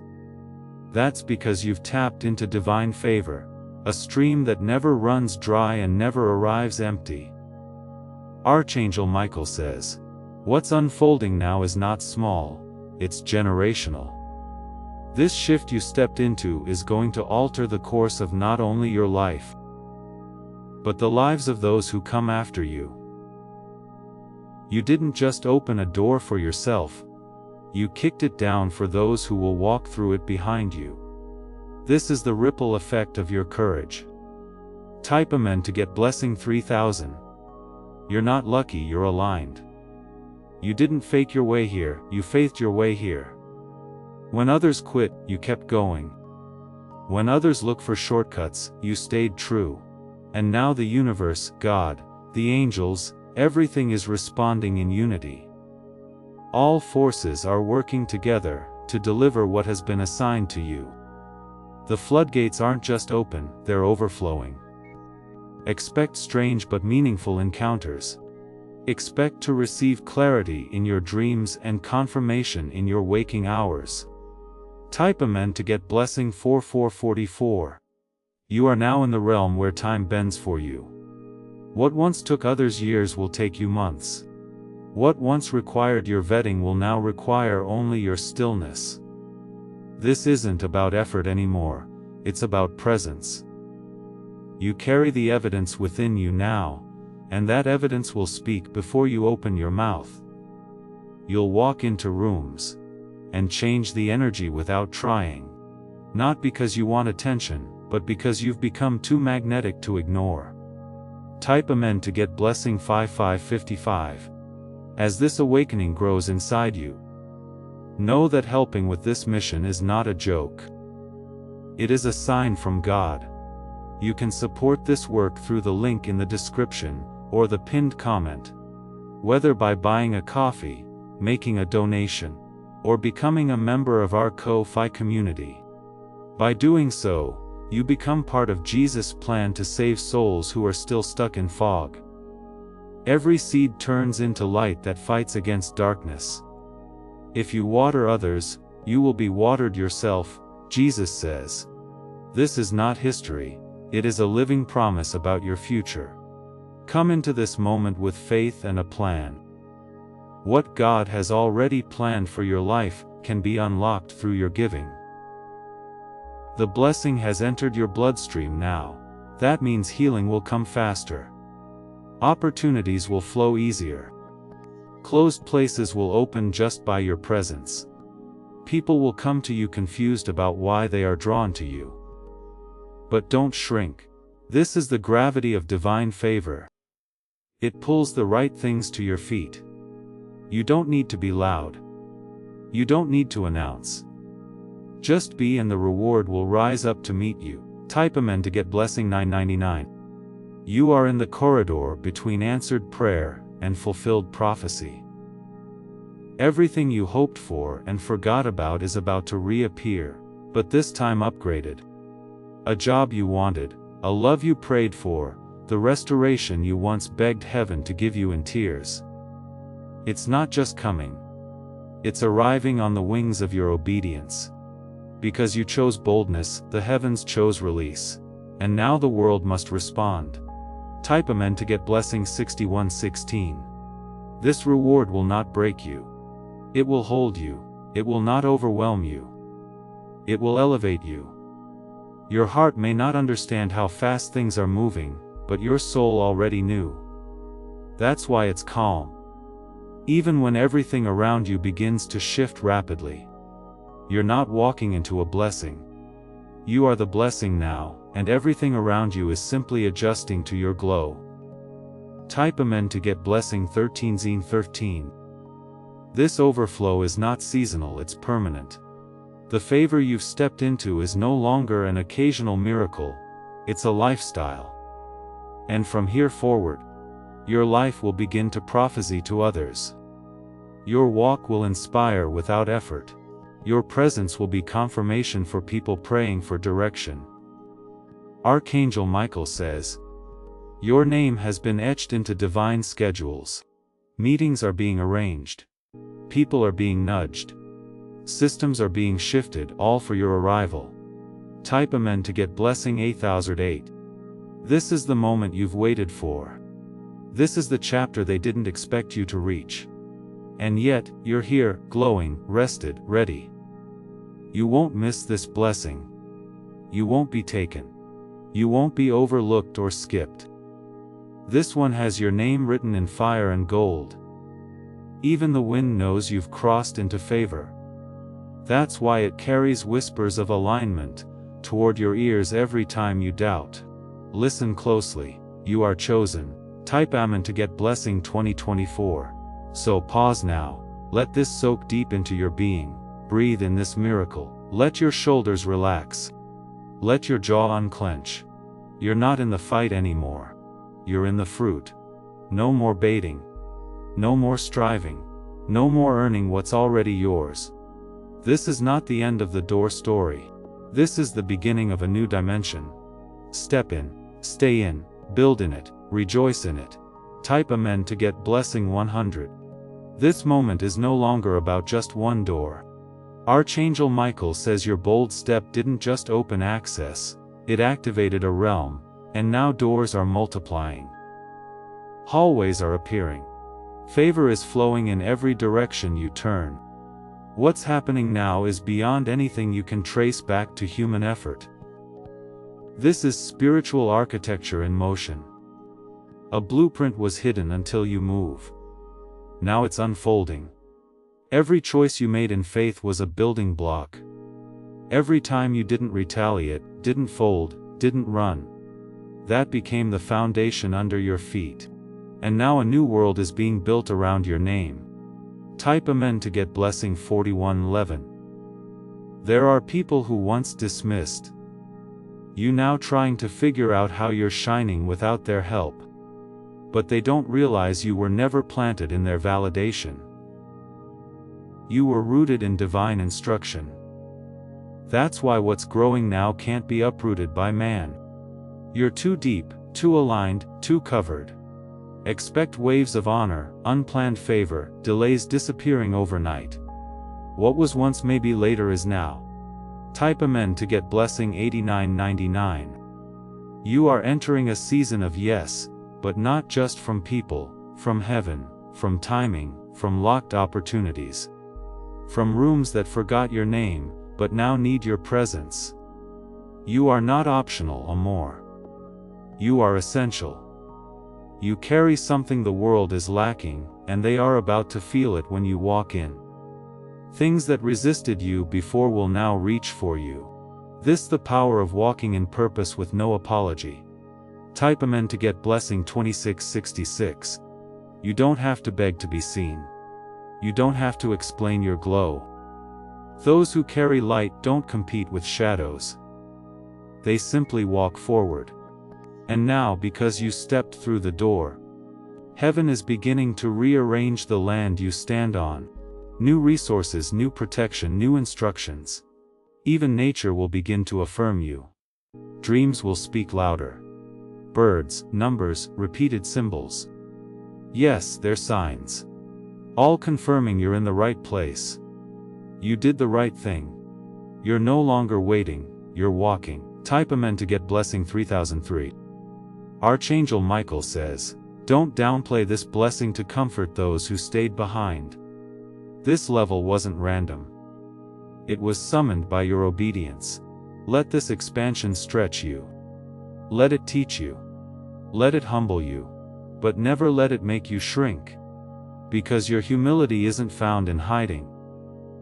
That's because you've tapped into divine favor, a stream that never runs dry and never arrives empty. Archangel Michael says, "What's unfolding now is not small, it's generational." This shift you stepped into is going to alter the course of not only your life, but the lives of those who come after you. You didn't just open a door for yourself, you kicked it down for those who will walk through it behind you. This is the ripple effect of your courage. Type Amen to get blessing 3000. You're not lucky, you're aligned. You didn't fake your way here, you faithed your way here. When others quit, you kept going. When others look for shortcuts, you stayed true. And now the universe, God, the angels, everything is responding in unity. All forces are working together to deliver what has been assigned to you. The floodgates aren't just open, they're overflowing. Expect strange but meaningful encounters. Expect to receive clarity in your dreams and confirmation in your waking hours. Type Amen to get blessing 4444. You are now in the realm where time bends for you. What once took others years will take you months. What once required your vetting will now require only your stillness. This isn't about effort anymore, it's about presence. You carry the evidence within you now, and that evidence will speak before you open your mouth. You'll walk into rooms and change the energy without trying. Not because you want attention, but because you've become too magnetic to ignore. Type Amen to get blessing 5555. As this awakening grows inside you, know that helping with this mission is not a joke. It is a sign from God. You can support this work through the link in the description, or the pinned comment. Whether by buying a coffee, making a donation, or becoming a member of our Ko-Fi community. By doing so, you become part of Jesus' plan to save souls who are still stuck in fog. Every seed turns into light that fights against darkness. If you water others, you will be watered yourself, Jesus says. This is not history, it is a living promise about your future. Come into this moment with faith and a plan. What God has already planned for your life can be unlocked through your giving. The blessing has entered your bloodstream now. That means healing will come faster. Opportunities will flow easier. Closed places will open just by your presence. People will come to you confused about why they are drawn to you. But don't shrink. This is the gravity of divine favor. It pulls the right things to your feet. You don't need to be loud. You don't need to announce. Just be and the reward will rise up to meet you. Type Amen to get blessing 999. You are in the corridor between answered prayer and fulfilled prophecy. Everything you hoped for and forgot about is about to reappear, but this time upgraded. A job you wanted, a love you prayed for, the restoration you once begged heaven to give you in tears. It's not just coming. It's arriving on the wings of your obedience. Because you chose boldness, the heavens chose release. And now the world must respond. Type Amen to get blessing 6116. This reward will not break you. It will hold you. It will not overwhelm you. It will elevate you. Your heart may not understand how fast things are moving, but your soul already knew. That's why it's calm. Even when everything around you begins to shift rapidly. You're not walking into a blessing. You are the blessing now, and everything around you is simply adjusting to your glow. Type Amen to get blessing 13. This overflow is not seasonal, it's permanent. The favor you've stepped into is no longer an occasional miracle, it's a lifestyle. And from here forward, your life will begin to prophesy to others. Your walk will inspire without effort. Your presence will be confirmation for people praying for direction. Archangel Michael says, your name has been etched into divine schedules. Meetings are being arranged. People are being nudged. Systems are being shifted, all for your arrival. Type Amen to get blessing 8008. This is the moment you've waited for. This is the chapter they didn't expect you to reach. And yet, you're here, glowing, rested, ready. You won't miss this blessing. You won't be taken. You won't be overlooked or skipped. This one has your name written in fire and gold. Even the wind knows you've crossed into favor. That's why it carries whispers of alignment toward your ears every time you doubt. Listen closely, you are chosen. Type Amen to get blessing 2024. So pause now, let this soak deep into your being, breathe in this miracle, let your shoulders relax. Let your jaw unclench. You're not in the fight anymore. You're in the fruit. No more baiting. No more striving. No more earning what's already yours. This is not the end of the door story. This is the beginning of a new dimension. Step in, stay in, build in it, rejoice in it. Type Amen to get blessing 100. This moment is no longer about just one door. Archangel Michael says your bold step didn't just open access, it activated a realm, and now doors are multiplying. Hallways are appearing. Favor is flowing in every direction you turn. What's happening now is beyond anything you can trace back to human effort. This is spiritual architecture in motion. A blueprint was hidden until you move. Now it's unfolding. Every choice you made in faith was a building block. Every time you didn't retaliate, didn't fold, didn't run. That became the foundation under your feet. And now a new world is being built around your name. Type Amen to get blessing 4111. There are people who once dismissed you now trying to figure out how you're shining without their help. But they don't realize you were never planted in their validation. You were rooted in divine instruction. That's why what's growing now can't be uprooted by man. You're too deep, too aligned, too covered. Expect waves of honor, unplanned favor, delays disappearing overnight. What was once maybe later is now. Type Amen to get blessing 8999. You are entering a season of yes, but not just from people, from heaven, from timing, from locked opportunities. From rooms that forgot your name, but now need your presence. You are not optional anymore. You are essential. You carry something the world is lacking, and they are about to feel it when you walk in. Things that resisted you before will now reach for you. This the power of walking in purpose with no apology. Type Amen to get blessing 2666. You don't have to beg to be seen. You don't have to explain your glow. Those who carry light don't compete with shadows. They simply walk forward. And now, because you stepped through the door, heaven is beginning to rearrange the land you stand on. New resources, new protection, new instructions. Even nature will begin to affirm you. Dreams will speak louder. Birds, numbers, repeated symbols. Yes, they're signs. All confirming you're in the right place. You did the right thing. You're no longer waiting, you're walking. Type Amen to get blessing 3003. Archangel Michael says, don't downplay this blessing to comfort those who stayed behind. This level wasn't random. It was summoned by your obedience. Let this expansion stretch you. Let it teach you. Let it humble you. But never let it make you shrink. Because your humility isn't found in hiding.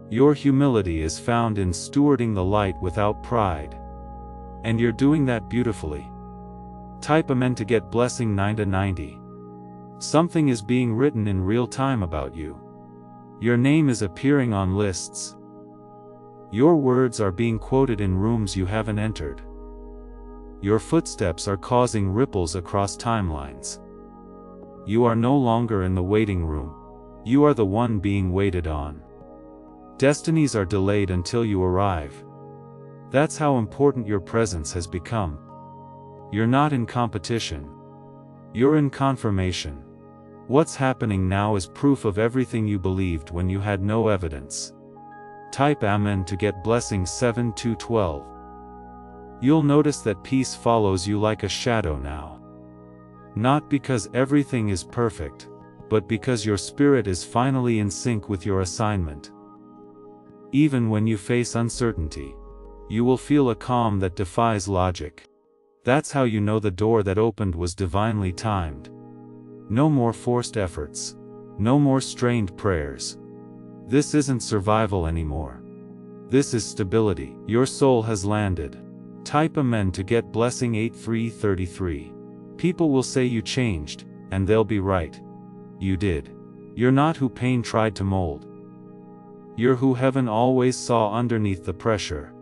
Your humility is found in stewarding the light without pride. And you're doing that beautifully. Type Amen to get blessing 9 to 90. Something is being written in real time about you. Your name is appearing on lists. Your words are being quoted in rooms you haven't entered. Your footsteps are causing ripples across timelines. You are no longer in the waiting room. You are the one being waited on. Destinies are delayed until you arrive. That's how important your presence has become. You're not in competition. You're in confirmation. What's happening now is proof of everything you believed when you had no evidence. Type Amen to get blessing 7 to 12. You'll notice that peace follows you like a shadow now. Not because everything is perfect, but because your spirit is finally in sync with your assignment. Even when you face uncertainty, you will feel a calm that defies logic. That's how you know the door that opened was divinely timed. No more forced efforts. No more strained prayers. This isn't survival anymore. This is stability. Your soul has landed. Type Amen to get blessing 8333. People will say you changed, and they'll be right. You did. You're not who pain tried to mold. You're who heaven always saw underneath the pressure.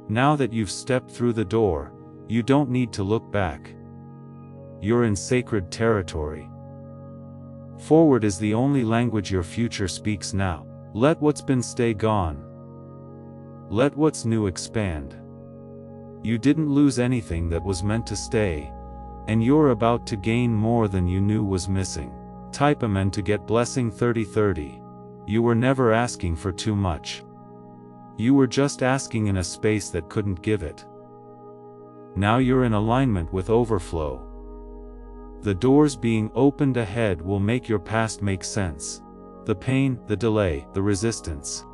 Now that you've stepped through the door, you don't need to look back. You're in sacred territory. Forward is the only language your future speaks now. Let what's been stay gone. Let what's new expand. You didn't lose anything that was meant to stay, and you're about to gain more than you knew was missing. Type Amen to get blessing 3030. You were never asking for too much. You were just asking in a space that couldn't give it. Now you're in alignment with overflow. The doors being opened ahead will make your past make sense. The pain, the delay, the resistance.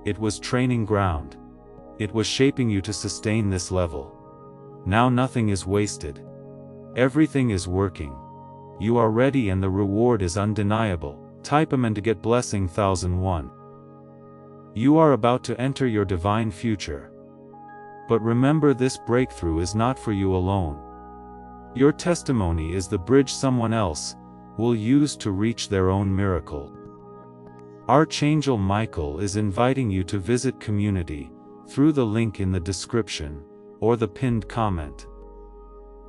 It was training ground. It was shaping you to sustain this level. Now nothing is wasted. Everything is working. You are ready and the reward is undeniable. Type Amen to get blessing 1001. You are about to enter your divine future. But remember, this breakthrough is not for you alone. Your testimony is the bridge someone else will use to reach their own miracle. Archangel Michael is inviting you to visit community through the link in the description or the pinned comment.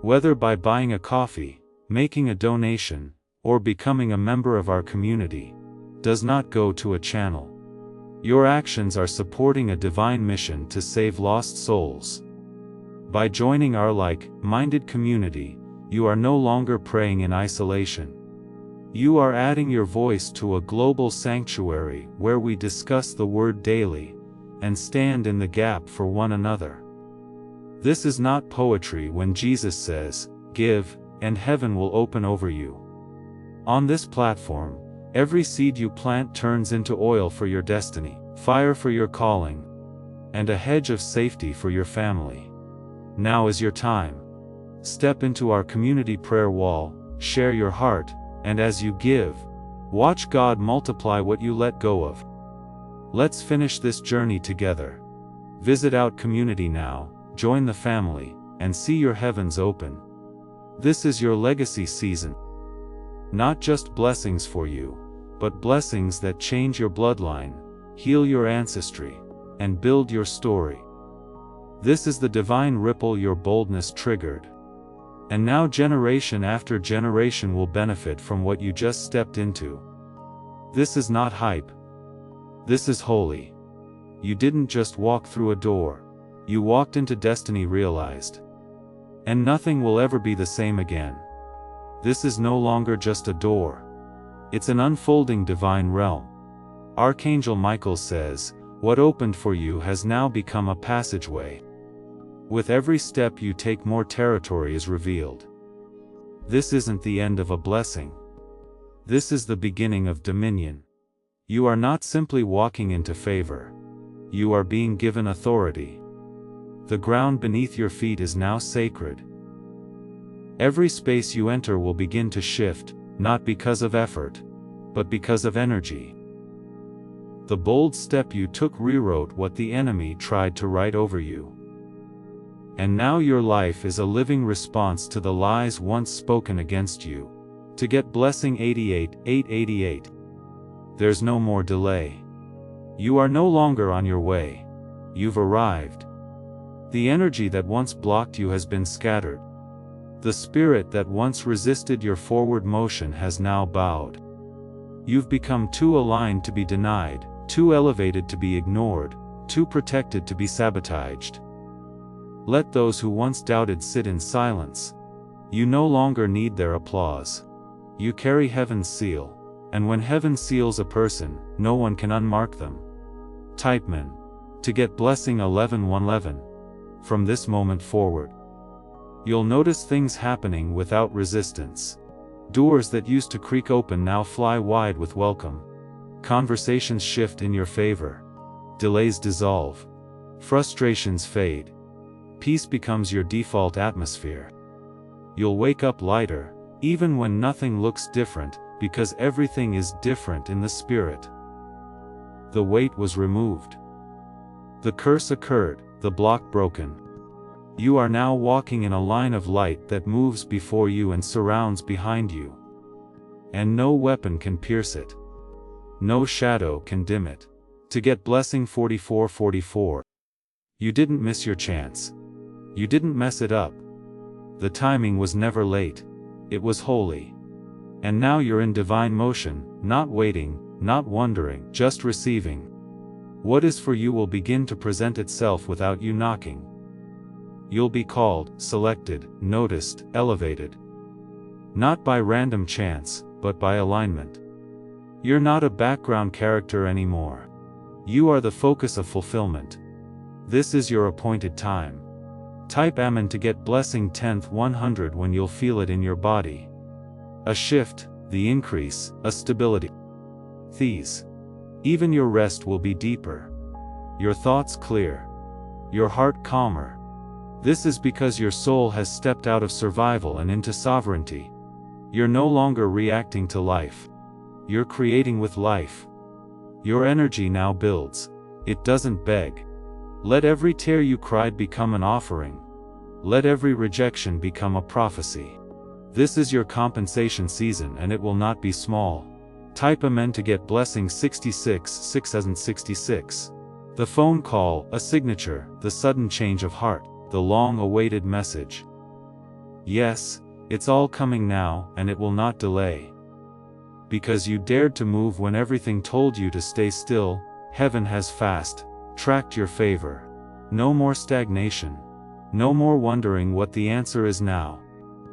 Whether by buying a coffee, making a donation, or becoming a member of our community, does not go to a channel. Your actions are supporting a divine mission to save lost souls. By joining our like-minded community, you are no longer praying in isolation. You are adding your voice to a global sanctuary where we discuss the Word daily and stand in the gap for one another. This is not poetry when Jesus says, "Give, and heaven will open over you." On this platform, every seed you plant turns into oil for your destiny, fire for your calling, and a hedge of safety for your family. Now is your time. Step into our community prayer wall, share your heart, and as you give, watch God multiply what you let go of. Let's finish this journey together. Visit Out Community now, join the family, and see your heavens open. This is your legacy season. Not just blessings for you, but blessings that change your bloodline, heal your ancestry, and build your story. This is the divine ripple your boldness triggered. And now generation after generation will benefit from what you just stepped into. This is not hype. This is holy. You didn't just walk through a door. You walked into destiny realized. And nothing will ever be the same again. This is no longer just a door. It's an unfolding divine realm. Archangel Michael says, what opened for you has now become a passageway. With every step you take, more territory is revealed. This isn't the end of a blessing. This is the beginning of dominion. You are not simply walking into favor. You are being given authority. The ground beneath your feet is now sacred. Every space you enter will begin to shift, not because of effort, but because of energy. The bold step you took rewrote what the enemy tried to write over you. And now your life is a living response to the lies once spoken against you. To get blessing 88,888. There's no more delay. You are no longer on your way. You've arrived. The energy that once blocked you has been scattered. The spirit that once resisted your forward motion has now bowed. You've become too aligned to be denied, too elevated to be ignored, too protected to be sabotaged. Let those who once doubted sit in silence. You no longer need their applause. You carry heaven's seal, and when heaven seals a person, no one can unmark them. Type men. To get blessing 11,111. From this moment forward, you'll notice things happening without resistance. Doors that used to creak open now fly wide with welcome. Conversations shift in your favor. Delays dissolve. Frustrations fade. Peace becomes your default atmosphere. You'll wake up lighter, even when nothing looks different, because everything is different in the spirit. The weight was removed. The curse occurred, the block broken. You are now walking in a line of light that moves before you and surrounds behind you. And no weapon can pierce it. No shadow can dim it. To get blessing 4444. You didn't miss your chance. You didn't mess it up. The timing was never late. It was holy. And now you're in divine motion, not waiting, not wondering, just receiving. What is for you will begin to present itself without you knocking. You'll be called, selected, noticed, elevated. Not by random chance, but by alignment. You're not a background character anymore. You are the focus of fulfillment. This is your appointed time. Type Amen to get blessing 10th 100 when you'll feel it in your body. A shift, the increase, a stability. These. Even your rest will be deeper. Your thoughts clear. Your heart calmer. This is because your soul has stepped out of survival and into sovereignty. You're no longer reacting to life. You're creating with life. Your energy now builds. It doesn't beg. Let every tear you cried become an offering. Let every rejection become a prophecy. This is your compensation season and it will not be small. Type Amen to get blessing 66,666. The phone call, a signature, the sudden change of heart, the long-awaited message. Yes, it's all coming now, and it will not delay. Because you dared to move when everything told you to stay still, heaven has fast-tracked your favor. No more stagnation. No more wondering what the answer is now.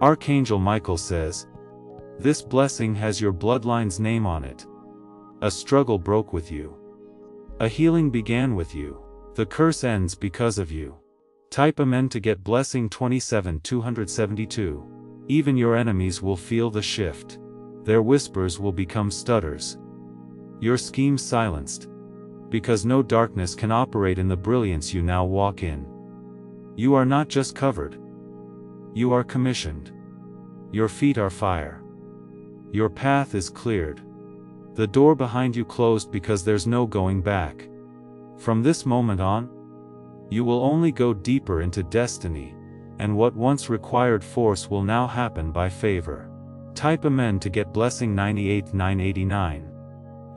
Archangel Michael says, this blessing has your bloodline's name on it. A struggle broke with you. A healing began with you. The curse ends because of you. Type Amen to get blessing 27,272. Even your enemies will feel the shift. Their whispers will become stutters. Your schemes silenced. Because no darkness can operate in the brilliance you now walk in. You are not just covered. You are commissioned. Your feet are fire. Your path is cleared. The door behind you closed because there's no going back. From this moment on, you will only go deeper into destiny, and what once required force will now happen by favor. Type Amen to get blessing 98,989.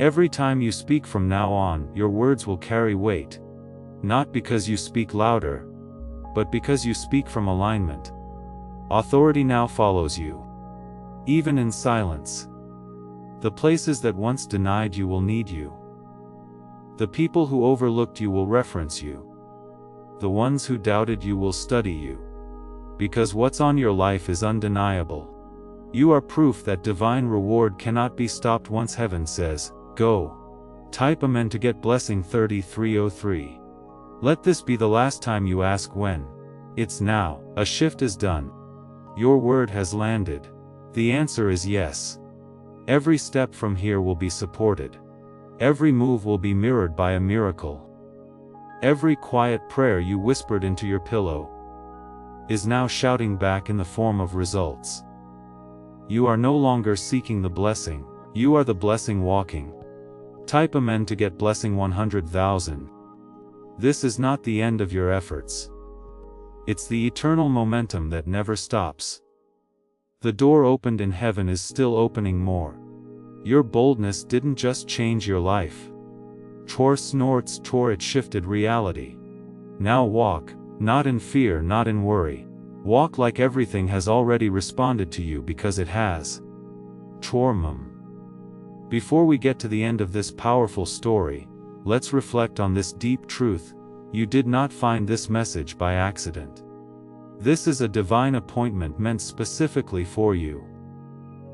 Every time you speak from now on, your words will carry weight. Not because you speak louder, but because you speak from alignment. Authority now follows you. Even in silence. The places that once denied you will need you. The people who overlooked you will reference you. The ones who doubted you will study you. Because what's on your life is undeniable. You are proof that divine reward cannot be stopped once heaven says, go. Type Amen to get blessing 3303. Let this be the last time you ask when. It's now. A shift is done. Your word has landed. The answer is yes. Every step from here will be supported. Every move will be mirrored by a miracle. Every quiet prayer you whispered into your pillow is now shouting back in the form of results. You are no longer seeking the blessing, you are the blessing walking. Type Amen to get blessing 100,000. This is not the end of your efforts. It's the eternal momentum that never stops. The door opened in heaven is still opening more. Your boldness didn't just change your life. It shifted reality. Now walk, not in fear, not in worry. Walk like everything has already responded to you because it has. Before we get to the end of this powerful story, let's reflect on this deep truth. You did not find this message by accident. This is a divine appointment meant specifically for you.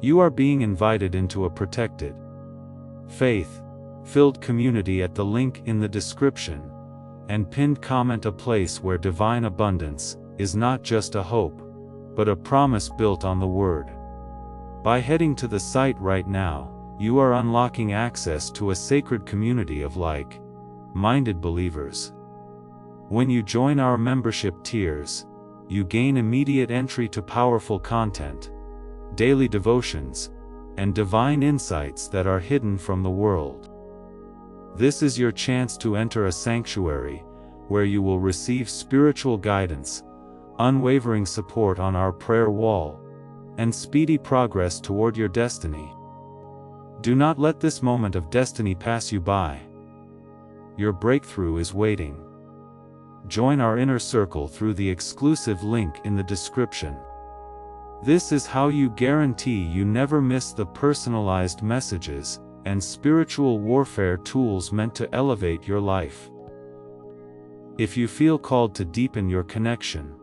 You are being invited into a protected, faith-filled community at the link in the description and pinned comment, a place where divine abundance is not just a hope, but a promise built on the Word. By heading to the site right now, you are unlocking access to a sacred community of like-minded believers. When you join our membership tiers, you gain immediate entry to powerful content, daily devotions, and divine insights that are hidden from the world. This is your chance to enter a sanctuary, where you will receive spiritual guidance, unwavering support on our prayer wall, and speedy progress toward your destiny. Do not let this moment of destiny pass you by. Your breakthrough is waiting. Join our inner circle through the exclusive link in the description. This is how you guarantee you never miss the personalized messages and spiritual warfare tools meant to elevate your life. If you feel called to deepen your connection,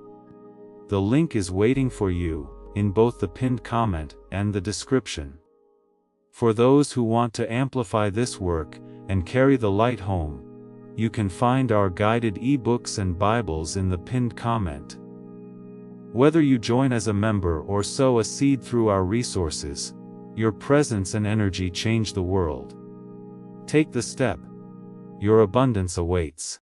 the link is waiting for you in both the pinned comment and the description. For those who want to amplify this work and carry the light home, you can find our guided ebooks and Bibles in the pinned comment. Whether you join as a member or sow a seed through our resources, your presence and energy change the world. Take the step. Your abundance awaits.